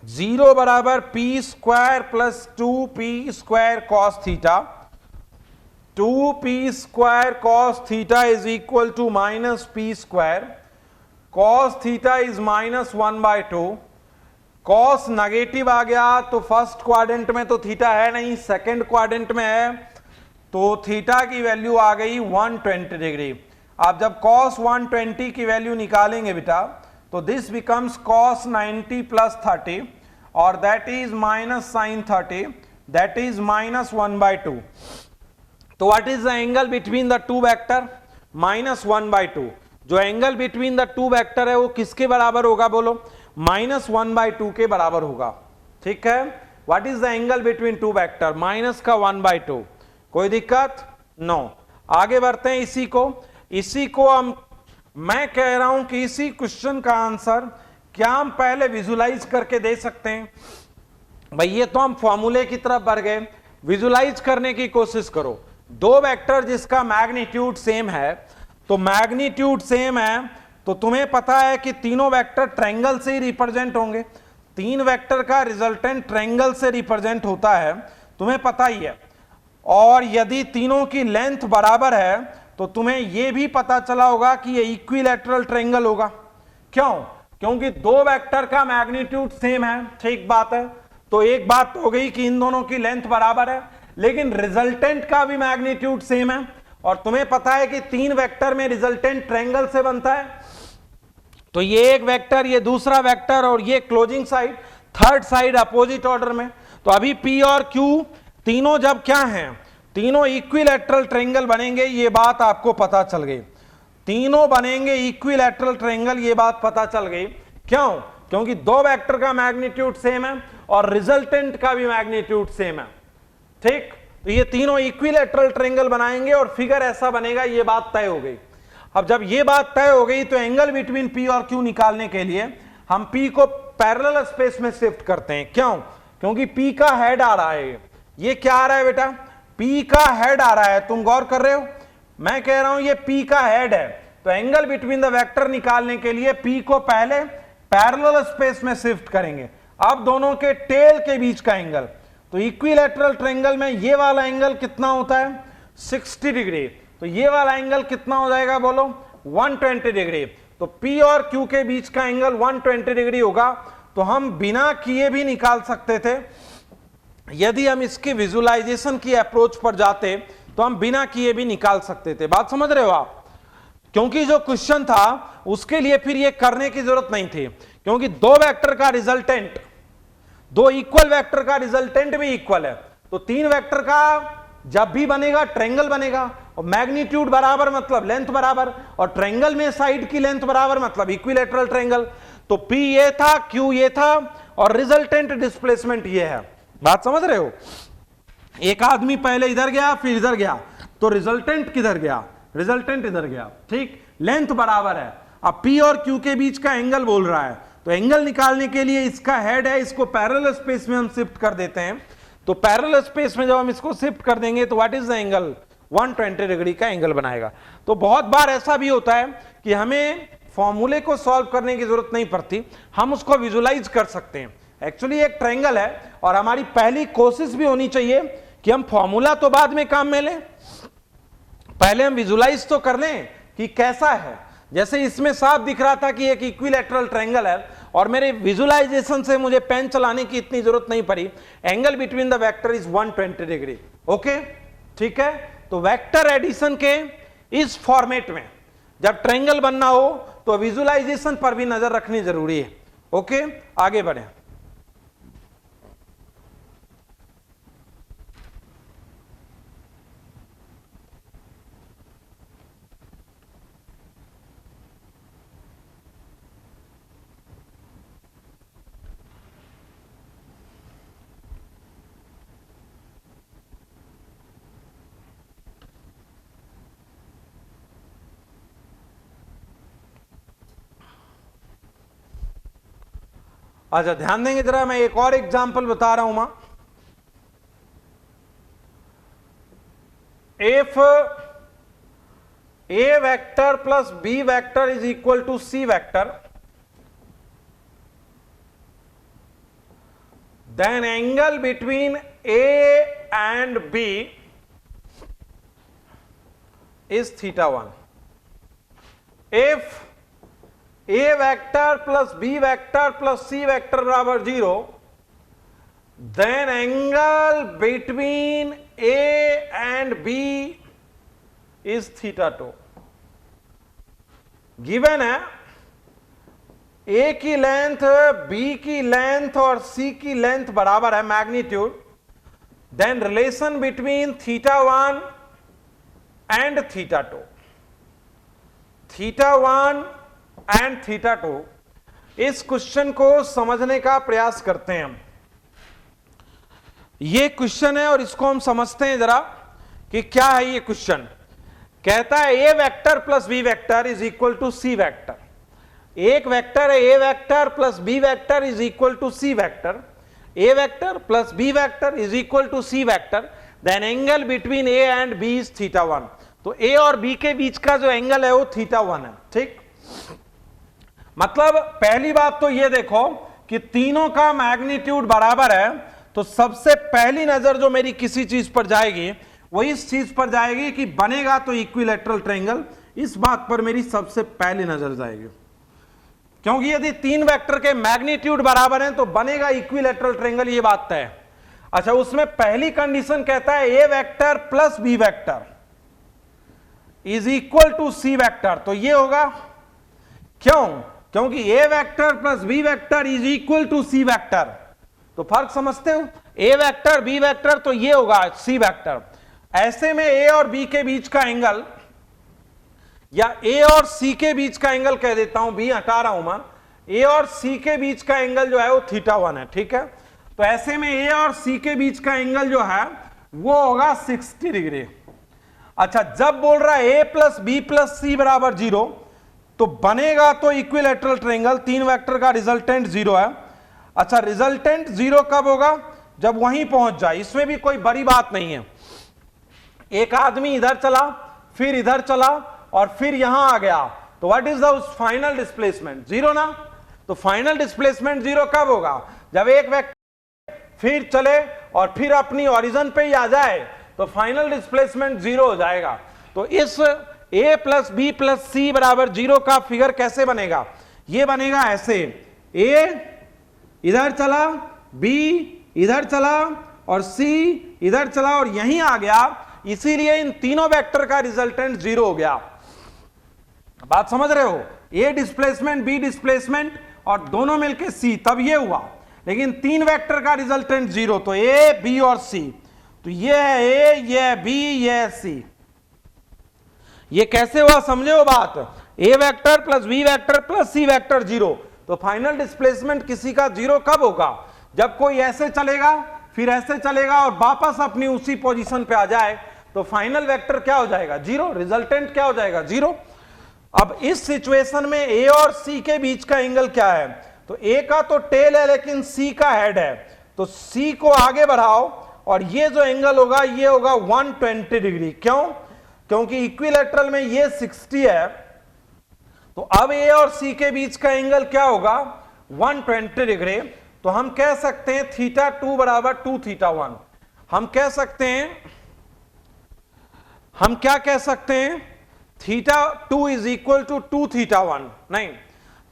0 बराबर p square plus 2p square cos theta, 2p square cos theta is equal to minus p square, cos theta is minus 1/2। Cos negative आ गया तो first quadrant में तो theta है नहीं, second quadrant में है, तो थीटा की वैल्यू आ गई 120 डिग्री। आप जब कॉस 120 की वैल्यू निकालेंगे बेटा, तो दिस बिकम्स कॉस 90 प्लस 30 और that is minus sine 30, that is minus 1/2। तो what is the angle between the two vector, minus 1/2। जो angle between the two vector है वो किसके बराबर होगा बोलो, माइनस 1/2 के बराबर होगा। ठीक है, what is the angle between two vector, minus का 1/2। कोई दिक्कत नो। आगे बढ़ते हैं, इसी को हम, मैं कह रहा हूं कि इसी क्वेश्चन का आंसर क्या हम पहले विजुलाइज करके दे सकते हैं। भाई ये तो हम फॉर्मूले की तरफ बढ़ गए, विजुलाइज करने की कोशिश करो। दो वेक्टर जिसका मैग्नीट्यूड सेम है, तो मैग्नीट्यूड सेम है तो तुम्हें पता है कि तीनों वेक्टर ट्रायंगल से ही रिप्रेजेंट होंगे। तीन वेक्टर का रिजल्टेंट ट्रायंगल से रिप्रेजेंट होता है, तुम्हें पता ही है। और यदि तीनों की लेंथ बराबर है तो तुम्हें यह भी पता चला होगा कि ये इक्विलैटरल ट्रायंगल होगा। क्यों, क्योंकि दो वेक्टर का मैग्नीट्यूड सेम है। ठीक बात है, तो एक बात हो गई कि इन दोनों की लेंथ बराबर है, लेकिन रिजल्टेंट का भी मैग्नीट्यूड सेम है, और तुम्हें पता है कि तीन वेक्टर में रिजल्टेंट ट्रायंगल से बनता है। तो ये एक वेक्टर, ये दूसरा वेक्टर, और ये closing side, third side opposite order में। तो अभी P और Q तीनों जब क्या हैं, तीनों इक्विलैटरल ट्रायंगल बनेंगे, ये बात आपको पता चल गई। तीनों बनेंगे इक्विलैटरल ट्रायंगल, ये बात पता चल गई। क्यों, क्योंकि दो वेक्टर का मैग्नीट्यूड सेम है और रिजल्टेंट का भी मैग्नीट्यूड सेम है। ठीक, तो ये तीनों इक्विलैटरल ट्रायंगल बनाएंगे और फिगर ऐसा बनेगा, ये बात तय हो गई। अब जब ये बात तय हो गई तो एंगल बिटवीन पी और क्यू निकालने के लिए हम पी को पैरेलल स्पेस में शिफ्ट करते हैं। क्यों? क्योंकि पी का हेड आ रहा है, ये क्या आ रहा है बेटा, पी का हेड आ रहा है। तुम गौर कर रहे हो, मैं कह रहा हूं ये पी का हेड है, तो एंगल बिटवीन द वेक्टर निकालने के लिए पी को पहले पैरेलल स्पेस में शिफ्ट करेंगे। अब दोनों के टेल के बीच का एंगल, तो इक्विलैटरल ट्रायंगल में ये वाला एंगल कितना होता है 60 डिग्री, तो ये वाला एंगल कितना हो जाएगा बोलो 120 डिग्री। तो P और Q के बीच का एंगल 120 डिग्री होगा। तो हम बिना किए भी निकाल सकते थे, यदि हम इसकी विजुअलाइजेशन की अप्रोच पर जाते तो हम बिना किए भी निकाल सकते थे। बात समझ रहे हो आप? क्योंकि जो क्वेश्चन था उसके लिए फिर ये करने की जरूरत नहीं थी, क्योंकि दो वेक्टर का रिजल्टेंट, दो इक्वल वेक्टर का रिजल्टेंट भी इक्वल है, तो तीन वेक्टर का जब भी बनेगा ट्रायंगल बनेगा, और मैग्नीट्यूड बराबर मतलब लेंथ बराबर, और ट्रायंगल में साइड की लेंथ बराबर मतलब इक्विलैटरल ट्रायंगल। तो P ये था, Q ये था, और रिजल्टेंट डिस्प्लेसमेंट ये है। बात समझ रहे हो? एक आदमी पहले इधर गया फिर इधर गया, तो रिजल्टेंट किधर गया, रिजल्टेंट इधर गया, ठीक, लेंथ बराबर है। अब P और Q के बीच का एंगल बोल रहा है, तो एंगल निकालने के लिए इसका हेड है, इसको पैरेलल स्पेस में हम शिफ्ट कर देते हैं। तो पैरेलल स्पेस में जब हम इसको शिफ्ट कर देंगे तो what is the angle, 120 degree का एंगल बनाएगा। तो बहुत बार ऐसा भी होता है कि हमें फॉर्मूले को सॉल्व करने की जरूरत नहीं पड़ती, हम उसको विजुलाइज कर सकते हैं। एक्चुअली एक ट्रायंगल है, और हमारी पहली कोशिश भी होनी चाहिए कि हम फॉर्मूला तो बाद में काम में लें, पहले हम विजुलाइज तो कर लें कि कैसा है। जैसे इसमें साफ दिख रहा था कि एक इक्विलैटरल ट्रायंगल है, और मेरे विजुलाइजेशन से मुझे पेन चलाने की इतनी जरूरत नहीं पड़ी। Angle between the vector is 120 degree. Okay, ठीक है। तो वेक्टर एडिशन के इस फॉर्मेट में जब ट्रायंगल बनना हो तो विजुलाइजेशन पर भी नजर रखनी जरूरी है। ओके, आगे बढ़े। अच्छा, ध्यान देंगे जरा, मैं एक और एग्जांपल बता रहा हूं मां। If A vector plus B vector is equal to C vector, then angle between A and B is θ1. If A vector plus B vector plus C vector बराबर 0, then angle between A and B is θ2. Given है A की length, B की length और C की length बराबर है magnitude, then relation between θ1 and θ2, θ1 and θ2। इस question को समझने का प्रयास करते हैं हम। ये क्वेश्चन है और इसको हम समझते हैं जरा कि क्या है ये क्वेश्चन। कहता है A vector plus B vector is equal to C vector. एक वेक्टर है A vector plus B vector is equal to C vector. A vector plus B vector is equal to C vector, then angle between A and B is θ1। तो A और B के बीच का जो angle है वो θ1 है, ठीक। मतलब पहली बात तो ये देखो कि तीनों का मैग्नीट्यूड बराबर है, तो सबसे पहली नजर जो मेरी किसी चीज पर जाएगी वो इस चीज पर जाएगी कि बनेगा तो इक्विलैटरल ट्रायंगल। इस बात पर मेरी सबसे पहली नजर जाएगी, क्योंकि यदि तीन वेक्टर के मैग्नीट्यूड बराबर हैं तो बनेगा इक्विलैटरल ट्रायंगल, ये बात है। अच्छा, उसमें पहली कंडीशन कहता है A vector plus B vector is equal to C vector, तो ये होगा। क्यों? क्योंकि A vector plus B vector is equal to C vector. तो फर्क समझते हो, A वेक्टर B वेक्टर, तो ये होगा C वेक्टर। ऐसे में A और B के बीच का एंगल, या A और C के बीच का एंगल कह देता हूं, B हटा रहा हूं मैं, A और C के बीच का एंगल जो है वो θ1 है, ठीक है। तो ऐसे में A और C के बीच का एंगल जो है वो होगा 60 डिग्री। अच्छा, जब बोल रहा है ए प्लस बी प्लस सी बराबर 0, तो बनेगा तो इक्विलैटरल ट्रायंगल, 3 वेक्टर का रिजल्टेंट 0 है। अच्छा, रिजल्टेंट 0 कब होगा? जब वहीं पहुंच जाए, इसमें भी कोई बड़ी बात नहीं है। एक आदमी इधर चला, फिर इधर चला और फिर यहां आ गया, तो what is the final displacement? 0 ना। तो फाइनल डिस्प्लेसमेंट 0 कब होगा? जब एक वेक्टर फिर चले और फिर अपनी ओरिजिन पे ही आ जाए, तो फाइनल डिस्प्लेसमेंट 0 हो जाएगा। तो इस a प्लस बी प्लस सी बराबर 0 का फिगर कैसे बनेगा? ये बनेगा ऐसे, a इधर चला, b इधर चला और c इधर चला और यहीं आ गया, इसीलिए इन तीनों वेक्टर का रिजल्टेंट 0 हो गया। बात समझ रहे हो? a डिस्प्लेसमेंट, b डिस्प्लेसमेंट और दोनों मिलके c, तब ये हुआ। लेकिन 3 वेक्टर का रिजल्टेंट 0, तो a, b और c। तो ये है a, ये है b, ये है c। ये कैसे हुआ समझे हो बात? a vector plus b vector plus c vector 0। तो फाइनल डिस्प्लेसमेंट किसी का 0 कब होगा? जब कोई ऐसे चलेगा, फिर ऐसे चलेगा और वापस अपनी उसी पोजीशन पे आ जाए, तो फाइनल वेक्टर क्या हो जाएगा? 0। रिजल्टेंट क्या हो जाएगा? 0। अब इस सिचुएशन में a और c के बीच का एंगल क्या है? तो a का तो टेल है लेकिन c का हेड है, तो c को आगे बढ़ाओ और ये जो एंगल होगा ये होगा 120 डिग्री। क्यों? क्योंकि इक्विलैटरल में ये 60 है, तो अब a और c के बीच का एंगल क्या होगा? 120 डिग्री। तो हम कह सकते हैं θ2 बराबर 2 θ1। हम कह सकते हैं, हम क्या कह सकते हैं? θ2 इज इक्वल टू 2 θ1, नहीं,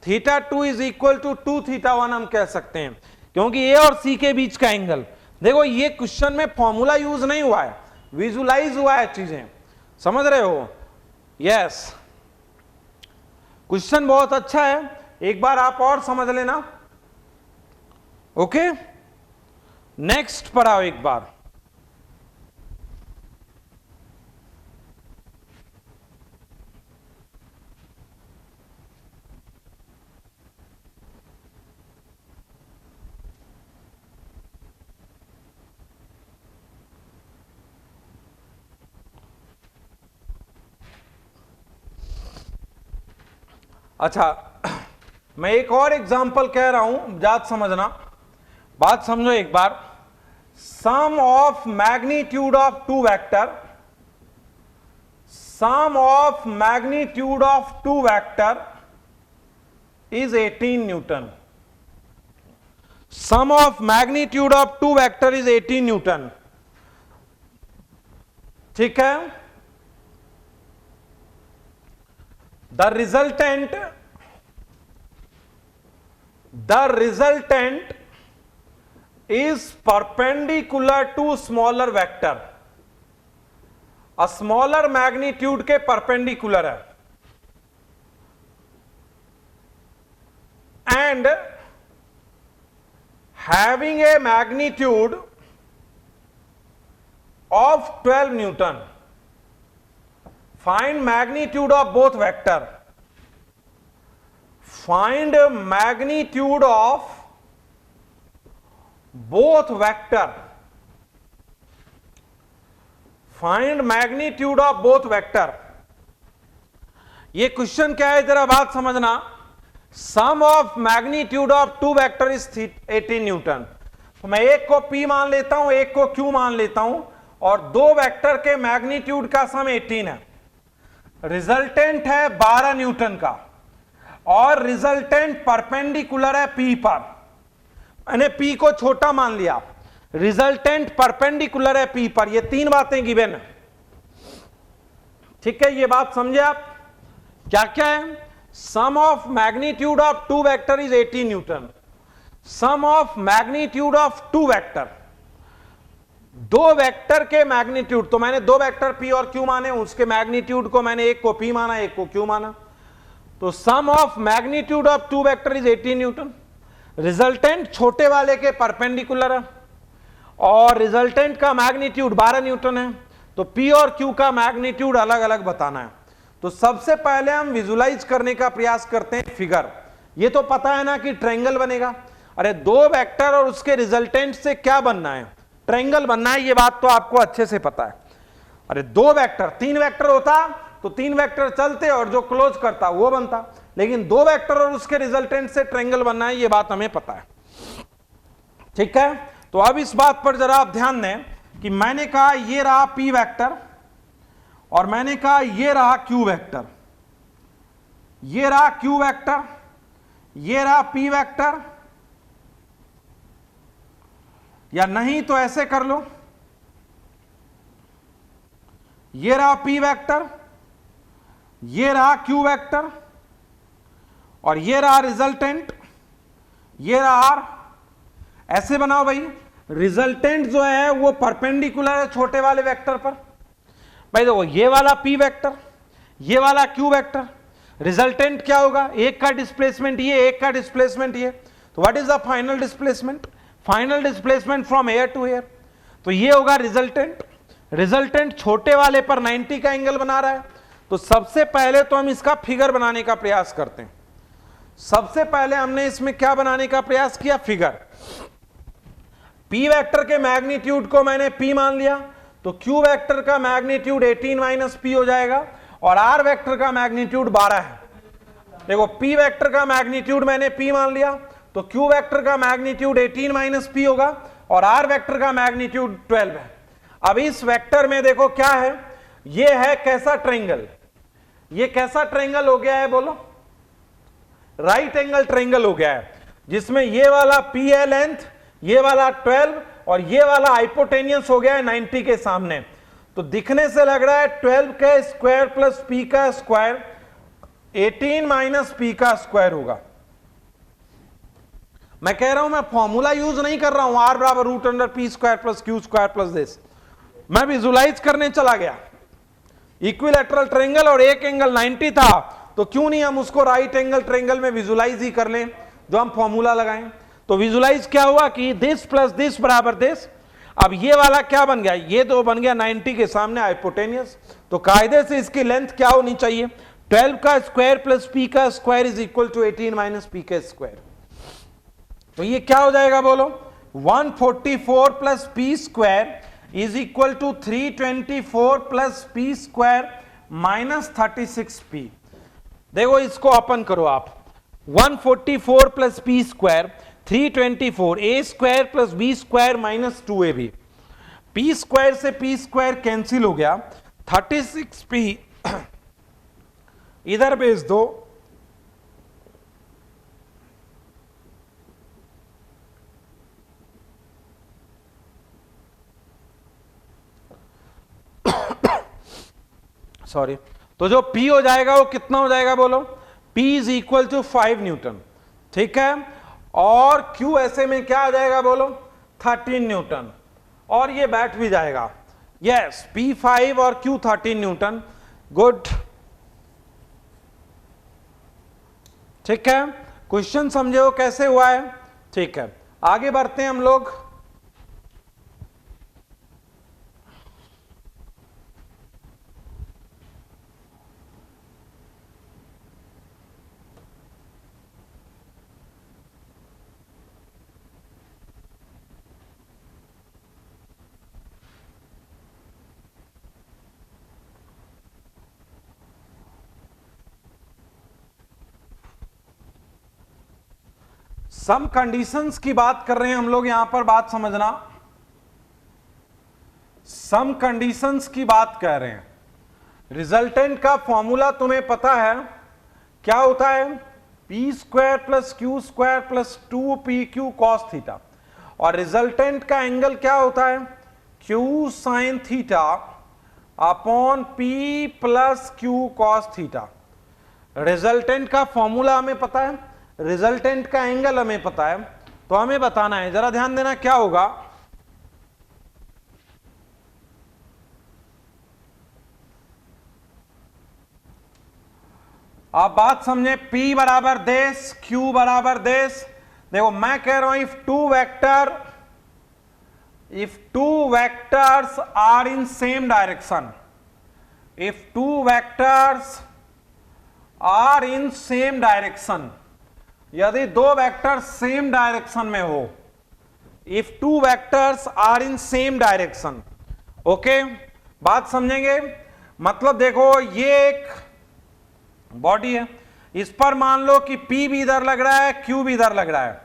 θ2 इज इक्वल टू 2 θ1 हम कह सकते हैं, क्योंकि a और c के बीच का एंगल। देखो ये क्वेश्चन में फॉर्मूला यूज नहीं हुआ है, विजुलाइज हुआ है चीजें, समझ रहे हो? यस, क्वेश्चन बहुत अच्छा है, एक बार आप और समझ लेना। ओके, नेक्स्ट पढ़ाओ एक बार। अच्छा, मैं एक और एग्जांपल कह रहा हूं, बात समझना, बात समझो एक बार। Sum of magnitude of two vector, sum of magnitude of two vector is 18 newton. Sum of magnitude of two vector is 18 newton. ठीक है? The resultant is perpendicular to smaller vector, a smaller magnitude के perpendicular है, and having a magnitude of 12 Newton. Find magnitude of both vector. Find magnitude of both vector. Find magnitude of both vector. ये question क्या है जरा बात समझना। Sum of magnitude of two vector is 18 newton. तो मैं एक को P मान लेता हूं, एक को Q मान लेता हूं, और दो वेक्टर के मैग्नीट्यूड का सम 18 है। रिजल्टेंट है 12 न्यूटन का और रिजल्टेंट परपेंडिकुलर है P पर। मैंने P को छोटा मान लिया, रिजल्टेंट परपेंडिकुलर है P पर। ये तीन बातें गिवन है, ठीक है? ये बात समझे आप? क्या क्या है? Sum of magnitude of two vector is 18 newton. Sum of magnitude of two vector, दो वेक्टर के मैग्नीट्यूड, तो मैंने दो वेक्टर P और Q माने, उसके मैग्नीट्यूड को मैंने एक को P माना, एक को Q माना। तो sum of magnitude of two vector is 18 newton. Resultant छोटे वाले के परपेंडिकुलर है और रिजल्टेंट का मैग्नीट्यूड 12 न्यूटन है। तो P और Q का मैग्नीट्यूड अलग अलग बताना है। तो सबसे पहले हम विजुलाइज करने का प्रयास करते हैं फिगर। ये तो पता है ना कि ट्रायंगल बनेगा। अरे दो वेक्टर और उसके रिजल्टेंट से क्या बनना है? ट्रायंगल बनना है, ये बात तो आपको अच्छे से पता है। अरे दो वेक्टर, तीन वेक्टर होता तो तीन वेक्टर चलते और जो क्लोज करता वो बनता, लेकिन दो वेक्टर और उसके रिजल्टेंट से ट्रायंगल बनना है, ये बात हमें पता है। ठीक है, तो अब इस बात पर जरा आप ध्यान दें कि मैंने कहा ये रहा P वेक्टर और मैंने कहा ये रहा Q वेक्टर, ये रहा Q वेक्टर, ये रहा P वेक्टर, या नहीं तो ऐसे कर लो, ये रहा P वेक्टर, ये रहा Q वेक्टर और ये रहा रिजल्टेंट, ये रहा R। ऐसे बनाओ भाई, रिजल्टेंट जो है वो परपेंडिकुलर है छोटे वाले वेक्टर पर। भाई देखो ये वाला P वेक्टर, ये वाला Q वेक्टर, रिजल्टेंट क्या होगा, एक का डिस्प्लेसमेंट ये, एक का डिस्प्लेसमेंट ये, तो what is the final displacement, final displacement from air to air, तो ये होगा रिजल्टेंट। रिजल्टेंट छोटे वाले पर 90 का एंगल बना रहा है, तो सबसे पहले तो हम इसका फिगर बनाने का प्रयास करते हैं। सबसे पहले हमने इसमें क्या बनाने का प्रयास किया, फिगर। P वेक्टर के मैग्नीट्यूड को मैंने P मान लिया, तो Q वेक्टर का मैग्नीट्यूड 18 माइनस P हो जाएगा और R वेक्टर का मैग्नीट्यूड 12 है। देखो P वेक्टर का मैग्नीट्यूड मैंने P मान लिया, तो Q वेक्टर का मैग्नीट्यूड 18 माइनस P होगा और R वेक्टर का मैग्नीट्यूड 12 है। अब इस वेक्टर में देखो क्या है, ये है कैसा ट्रायंगल, ये कैसा ट्रायंगल हो गया है बोलो, राइट एंगल ट्रायंगल हो गया है, जिसमें ये वाला P है लेंथ, ये वाला 12 और ये वाला हाइपोटेनियस हो गया है 90 के सामने। तो दिखने से लग रहा है 12 का स्क्वायर प्लस P का स्क्वायर 18 माइनस P का स्क्वायर होगा। मैं कह रहा हूं मैं फॉर्मूला यूज नहीं कर रहा हूं, R बराबर root under P square plus Q square plus this, मैं विजुलाइज करने चला गया। इक्विलैटरल ट्रायंगल और एक एंगल 90 था, तो क्यों नहीं हम उसको राइट एंगल ट्रायंगल में विजुलाइज ही कर लें जो हम फॉर्मूला लगाएं। तो विजुलाइज क्या हुआ कि दिस प्लस दिस बराबर दिस। अब ये वाला क्या बन गया, ये तो बन गया 90 के सामने हाइपोटेनियस, तो कायदे से इसकी लेंथ क्या होनी चाहिए, 12 का स्क्वायर प्लस P का square is equal to 18 minus P का स्क्वायर। तो ये क्या हो जाएगा बोलो, 144 plus P square is equal to 324 plus P square minus 36P। देखो इसको ओपन करो आप, 144 plus P square 324, A square plus B square minus 2ab, P square से P स्क्वायर कैंसिल हो गया, 36P इधर भेज दो, सॉरी, तो जो P हो जाएगा वो कितना हो जाएगा बोलो, P is equal to 5 newton. ठीक है, और Q ऐसे में क्या आ जाएगा बोलो, 13 न्यूटन, और ये बैठ भी जाएगा, यस P 5 और Q 13 न्यूटन। गुड, ठीक है, क्वेश्चन समझे हो कैसे हुआ है। ठीक है, आगे बढ़ते हैं हम लोग। सम कंडीशंस की बात कर रहे हैं हम लोग यहां पर, बात समझना, सम कंडीशंस की बात कर रहे हैं। रिजल्टेंट का फॉर्मूला तुम्हें पता है क्या होता है, P square plus Q square plus 2PQ cos theta, और रिजल्टेंट का एंगल क्या होता है, Q sine theta upon P plus Q cos theta. Resultant का फॉर्मूला हमें पता है, रिजल्टेंट का एंगल हमें पता है, तो हमें बताना है, जरा ध्यान देना क्या होगा। आप बात समझे, P बराबर देश, Q बराबर देश। देखो मैं कह रहा हूं if two vectors are in same direction, if two vectors are in same direction, यदि दो वेक्टर सेम डायरेक्शन में हो, if two vectors are in same direction, okay, बात समझेंगे? मतलब देखो ये एक बॉडी है, इस पर मान लो कि P भी इधर लग रहा है, Q भी इधर लग रहा है,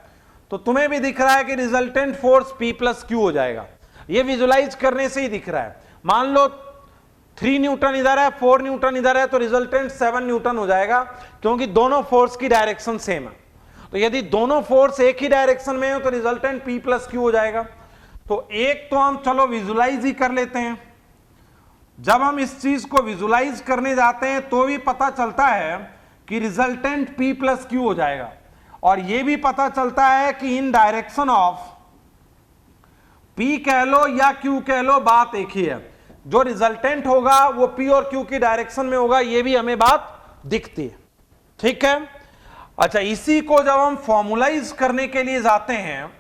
तो तुम्हें भी दिख रहा है कि resultant force P plus Q हो जाएगा। ये विजुलाइज करने से ही दिख रहा है। मान लो 3 न्यूटन इधर है, 4 न्यूटन इधर है, तो रिजल्टेंट 7 न्यूटन हो जाएगा, क्योंकि दोनों फोर्स की डायरेक्शन सेम है। तो यदि दोनों फोर्स एक ही डायरेक्शन में हो तो रिजल्टेंट P प्लस Q हो जाएगा। तो एक तो हम चलो विजुलाइज ही कर लेते हैं। जब हम इस चीज को विजुलाइज करने जाते हैं तो भी पता चलता है कि रिजल्टेंट P प्लस Q हो जाएगा, और यह भी पता चलता है कि इन डायरेक्शन ऑफ P कह लो या Q कह लो, बात एक ही है। जो रिजल्टेंट होगा वो P और Q की डायरेक्शन में होगा, ये भी हमें बात दिखती है। ठीक है, अच्छा इसी को जब हम फॉर्मुलाइज करने के लिए जाते हैं,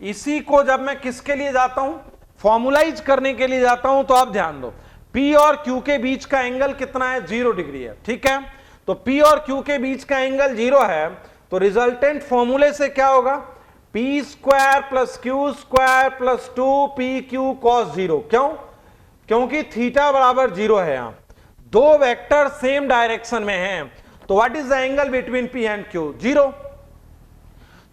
इसी को जब मैं किसके लिए जाता हूं, फॉर्मुलाइज करने के लिए जाता हूं, तो आप ध्यान दो P और Q के बीच का एंगल कितना है, 0 डिग्री है। ठीक है, तो P और Q के बीच का एंगल 0 है, तो रिजल्टेंट फॉर्मूले से क्या होगा, P square plus Q square plus 2PQ cos 0। क्यों? क्योंकि थीटा बराबर 0 है। यहां दो वेक्टर सेम डायरेक्शन में हैं, तो what is the angle between P and Q, 0।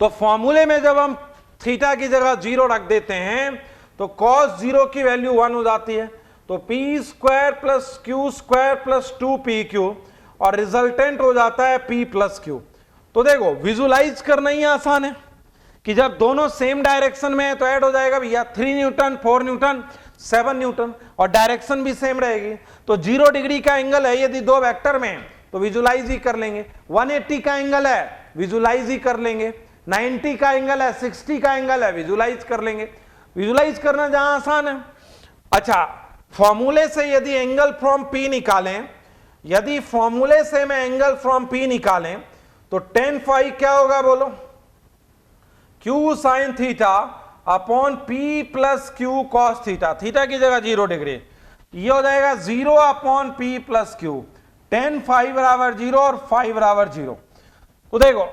तो फॉर्मूले में जब हम थीटा की जगह 0 रख देते हैं तो cos 0 की वैल्यू 1 हो जाती है। तो P square plus Q square plus 2PQ, और रिजल्टेंट हो जाता है P प्लस Q। तो देखो विजुलाइज करना ही आसान है कि जब दोनों सेम डायरेक्शन में है तो ऐड हो जाएगा भैया 3 न्यूटन 4 न्यूटन 7 न्यूटन, और डायरेक्शन भी सेम रहेगी। तो 0 डिग्री का एंगल है यदि दो वेक्टर में, तो विजुलाइज ही कर लेंगे। 180 का एंगल है, विजुलाइज ही कर लेंगे। 90 का एंगल है, 60 का एंगल है, विजुलाइज कर लेंगे। विजुलाइज करना जहां आसान है। अच्छा, फॉर्मूले से यदि एंगल फ्रॉम P निकालें, यदि फॉर्मूले से मैं एंगल फ्रॉम P निकालें तो tan फाई क्या होगा बोलो, Q sine theta upon P plus Q cos theta, theta की जगह 0 डिग्री, ये हो जाएगा 0 upon P plus Q। tan phi बराबर 0 और फाई बराबर 0। तो देखो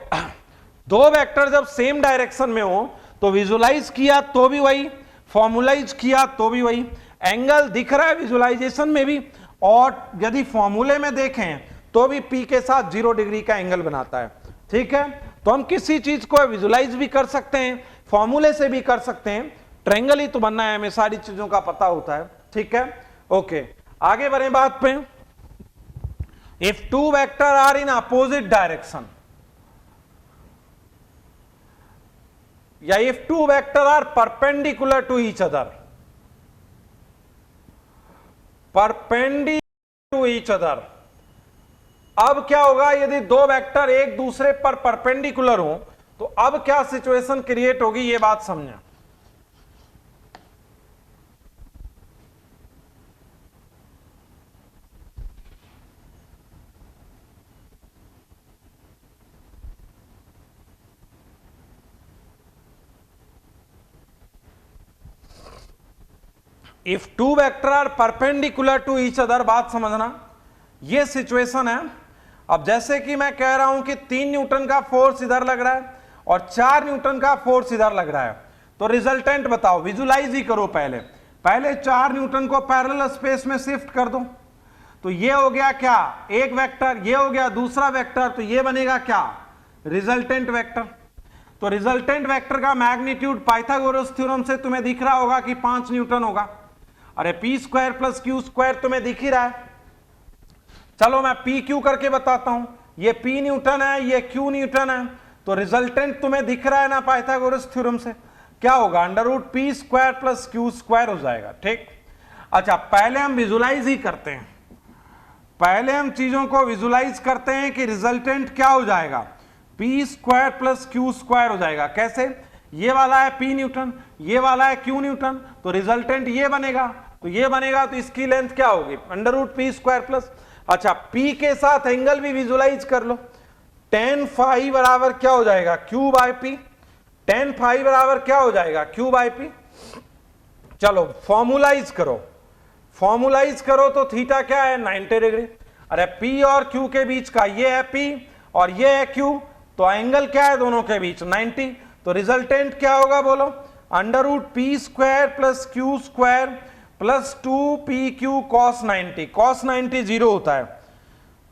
दो वेक्टर जब सेम डायरेक्शन में हो तो विजुलाइज किया तो भी वही, फॉर्मुलाइज किया तो भी वही, एंगल दिख रहा है विजुलाइजेशन में भी, और यदि फॉर्मूले में देखें तो भी P के साथ 0 डिग्री का एंगल बनाता है। ठीक है, तो हम किसी चीज को विजुलाइज भी कर सकते हैं, फॉर्मूले से भी कर सकते हैं। ट्रायंगल ही तो बनना है, हमें सारी चीजों का पता होता है। ठीक है, ओके आगे बढ़े बात पे। If two vector are in opposite direction, या if two vector are perpendicular to each other, perpendicular to each other, अब क्या होगा यदि दो वेक्टर एक दूसरे पर परपेंडिकुलर हो, तो अब क्या सिचुएशन क्रिएट होगी, ये बात समझना। If two vector are perpendicular to each other, बात समझना, ये सिचुएशन है। अब जैसे कि मैं कह रहा हूं कि 3 न्यूटन का फोर्स इधर लग रहा है और 4 न्यूटन का फोर्स इधर लग रहा है, तो रिजल्टेंट बताओ, विजुलाइज ही करो। पहले 4 न्यूटन को पैरेलल स्पेस में शिफ्ट कर दो, तो ये हो गया क्या, एक वेक्टर, ये हो गया दूसरा वेक्टर, तो ये बनेगा क्या, रिजल्टेंट वेक्टर। तो रिजल्टेंट वेक्टर का मैग्नीट्यूड पाइथागोरस थ्योरम से तुम्हें दिख रहा होगा कि 5 न्यूटन होगा। अरे P square plus Q square तुम्हें दिख ही रहा है। चलो मैं P Q करके बताता हूं, ये P न्यूटन है, ये Q न्यूटन है, तो रिजल्टेंट तुम्हें दिख रहा है ना पाइथागोरस थ्योरम से, क्या होगा, under root P square plus Q square हो जाएगा। ठीक, अच्छा पहले हम विजुलाइज ही करते हैं, पहले हम चीजों को विजुलाइज करते हैं कि रिजल्टेंट क्या हो जाएगा, P square plus Q square हो जाएगा। कैसे, ये वाला है P न्यूटन, ये वाला है Q न्यूटन, तो रिजल्टेंट ये बनेगा, तो ये बनेगा, तो इसकी लेंथ क्या होगी, under root P square plus, अच्छा P के साथ एंगल भी विजुलाइज कर लो, tan फाई बराबर क्या हो जाएगा, Q by P, tan phi बराबर क्या हो जाएगा, Q बाय P। चलो फॉर्मुलाइज करो, फॉर्मुलाइज करो तो थीटा क्या है, 90 डिग्री। अरे P और Q के बीच का ये है P और ये है Q, तो एंगल क्या है दोनों के बीच, 90। तो रिजल्टेंट क्या होगा बोलो, under root P square plus Q square plus 2pq cos 90, cos 90 zero होता है,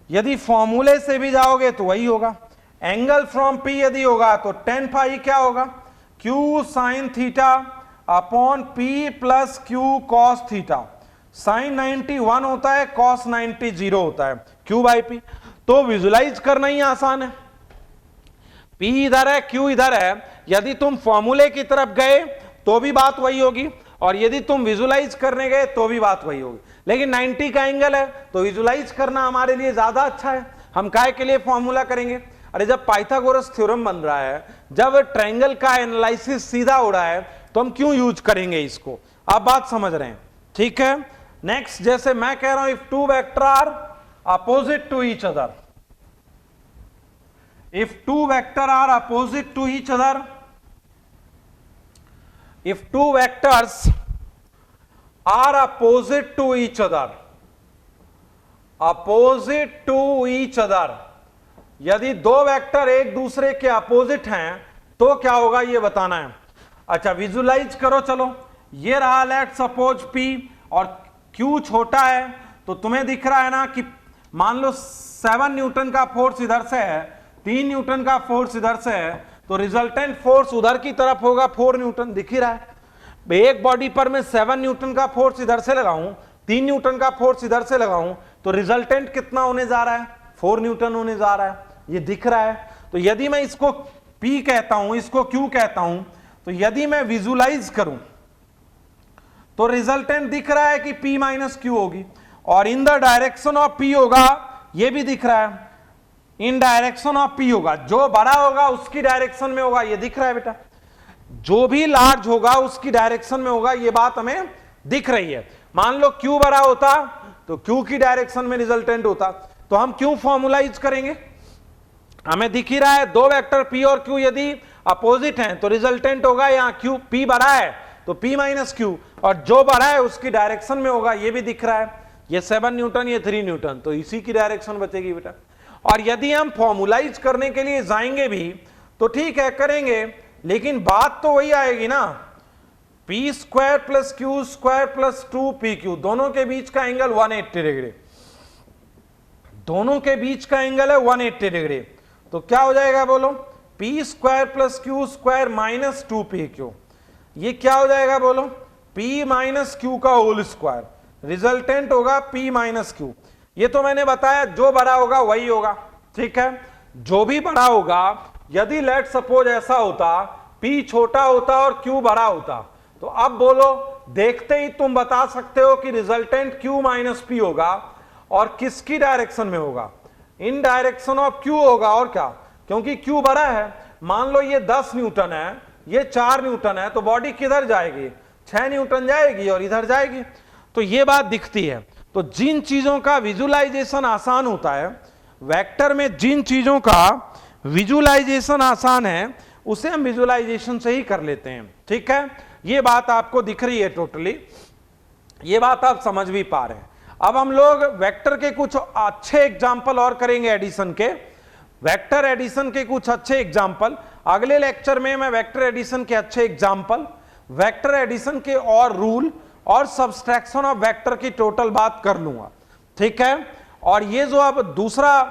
यदि फॉर्मूले से भी जाओगे तो वही होगा। एंगल फ्रॉम P यदि होगा तो tan फाई क्या होगा, Q sin theta upon P plus Q cos theta. sin 90 1 होता है, cos 90 जीरो होता है, Q बाई P। तो विजुलाइज करना ही आसान है, P इधर है, Q इधर है, यदि तुम फॉर्मूले की तरफ गए तो भी बात वही होगी, और यदि तुम विजुलाइज करने गए तो भी बात वही होगी। लेकिन 90 का एंगल है तो विजुलाइज करना हमारे लिए ज्यादा अच्छा है। हम काय के लिए फॉर्मूला करेंगे, अरे जब पाइथागोरस थ्योरम बन रहा है, जब ट्रायंगल का एनालिसिस सीधा हो रहा है, तो हम क्यों यूज करेंगे इसको। आप बात समझ रहे हैं, ठीक है। नेक्स्ट, जैसे मैं कह रहा हूं if two vector are opposite to each other, if two vector are opposite to each other, if two vectors are opposite to each other, opposite to each other, यदि दो वेक्टर एक दूसरे के अपोजिट हैं तो क्या होगा ये बताना है। अच्छा विजुलाइज करो, चलो ये रहा लेट सपोज P और Q छोटा है, तो तुम्हें दिख रहा है ना कि मान लो 7 न्यूटन का फोर्स इधर से है, 3 न्यूटन का फोर्स इधर से है, तो रिजल्टेंट फोर्स उधर की तरफ होगा 4 न्यूटन, दिख ही रहा है। एक बॉडी पर मैं 7 न्यूटन का फोर्स इधर से लगाऊं, 3 न्यूटन का फोर्स इधर से लगाऊं, तो रिजल्टेंट कितना होने जा रहा है, 4 न्यूटन होने जा रहा है, ये दिख रहा है। तो यदि मैं इसको P कहता हूं, इसको Q कहता हूं, तो यदि मैं विजुलाइज करूं तो रिजल्टेंट दिख रहा है कि P माइनस Q होगी, और in the direction of P होगा, ये भी दिख रहा है, इन डायरेक्शन ऑफ P होगा, जो बड़ा होगा उसकी डायरेक्शन में होगा, ये दिख रहा है बेटा, जो भी लार्ज होगा उसकी डायरेक्शन में होगा, ये बात हमें दिख रही है। मान लो Q बड़ा होता तो Q की डायरेक्शन में रिजल्टेंट होता, तो हम क्यों फॉर्मुलाइज करेंगे, हमें दिख ही रहा है दो वेक्टर P और Q यदि अपोजिट हैं तो रिजल्टेंट होगा यहाँ Q, P बड़ा है तो P माइनस Q, और जो बड़ा है उसकी डायरेक्शन में होगा, ये भी दिख रहा है, ये 7 न्यूटन ये 3 न्यूटन, तो इसी की डायरेक्शन बचेगी बेटा। और यदि हम फॉर्मुलाइज करने के लिए जाएंगे भी तो ठीक है करेंगे, लेकिन बात तो वही आएगी ना, P square plus Q square plus 2PQ, दोनों के बीच का एंगल 180 डिग्री, दोनों के बीच का एंगल है 180 डिग्री, तो क्या हो जाएगा बोलो, P square plus Q square minus 2PQ, ये क्या हो जाएगा बोलो, P माइनस Q का होल स्क्वायर, रिजल्टेंट होगा P माइनस Q। ये तो मैंने बताया जो बड़ा होगा वही होगा, ठीक है, जो भी बड़ा होगा, यदि लेट सपोज ऐसा होता P छोटा होता और Q बड़ा होता, तो अब बोलो देखते ही तुम बता सकते हो कि रिजल्टेंट Q माइनस P होगा, और किसकी डायरेक्शन में होगा, इन डायरेक्शन ऑफ Q होगा, और क्या, क्योंकि Q बड़ा है, मान लो ये 10 न्यूटन है, ये 4 न्यूटन है, तो बॉडी किधर जाएगी, 6 न्यूटन जाएगी और इधर जाएगी, तो ये बात दिखती है। तो जिन चीजों का विजुलाइजेशन आसान होता है, वेक्टर में जिन चीजों का विजुलाइजेशन आसान है उसे हम विजुलाइजेशन से ही कर लेते हैं, ठीक है, ये बात आपको दिख रही है टोटली, ये बात आप समझ भी पा रहे हैं। अब हम लोग वेक्टर के कुछ अच्छे एग्जाम्पल और करेंगे, एडिशन के, वेक्टर एडिशन के कुछ अच्छे एग्जाम्पल, अगले लेक्चर में मैं वेक्टर एडिशन के अच्छे एग्जाम्पल, वेक्टर एडिशन के और रूल और सब्सट्रैक्शन ऑफ वेक्टर की टोटल बात कर लूंगा, ठीक है। और ये जो अब दूसरा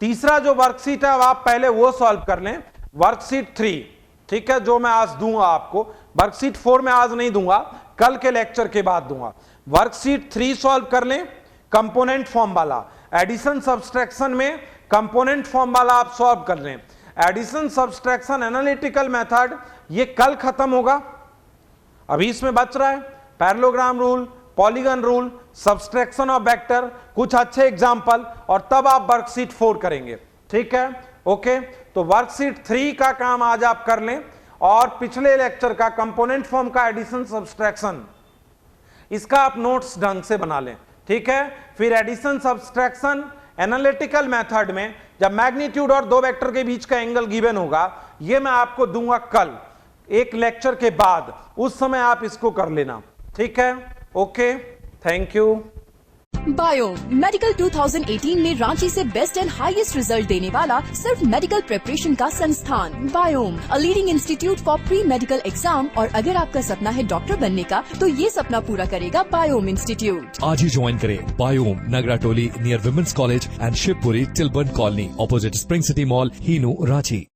तीसरा जो वर्कशीट है अब आप पहले वो सॉल्व कर लें, वर्कशीट 3, ठीक है, जो मैं आज दूंगा आपको, वर्कशीट 4 में आज नहीं दूंगा, कल के लेक्चर के बाद दूंगा। वर्कशीट 3 सॉल्व कर लें, कंपोनेंट फॉर्म वाला, एडिशन सब्सट्रैक्शन में कंपोनेंट फॉर्म वाला आप सॉल्व कर लें। एडिशन सब्सट्रैक्शन एनालिटिकल मेथड ये कल खत्म होगा, अभी इसमें बच रहा है parallelogram rule, polygon rule, subtraction of vector, कुछ अच्छे एग्जाम्पल, और तब आप वर्कशीट 4 करेंगे, ठीक है, ओके। तो वर्कशीट 3 का काम आज आप कर लें, और पिछले लेक्चर का कंपोनेंट फॉर्म का एडिशन सब्सट्रैक्शन, इसका आप नोट्स ढंग से बना लें, ठीक है। फिर एडिशन सब्सट्रैक्शन एनालिटिकल मेथड में जब मैग्नीट्यूड और दो वेक्टर के बीच का एंगल गिवन होगा, ये मैं आपको दूंगा कल एक लेक्चर के बाद, उस समय आप इसको कर लेना, ठीक है, okay, thank you. Biome medical 2018 में रांची से बेस्ट एंड हाईएस्ट रिजल्ट देने वाला सिर्फ मेडिकल प्रिपरेशन का संस्थान biome, a leading institute for pre medical exam. और अगर आपका सपना है डॉक्टर बनने का, तो ये सपना पूरा करेगा बायोम इंस्टीट्यूट। आज ही ज्वाइन करें Biome, Nagra Toli near Women's College and Shivpuri Tilburn colony, opposite Spring City Mall, Hinoo, Ranchi.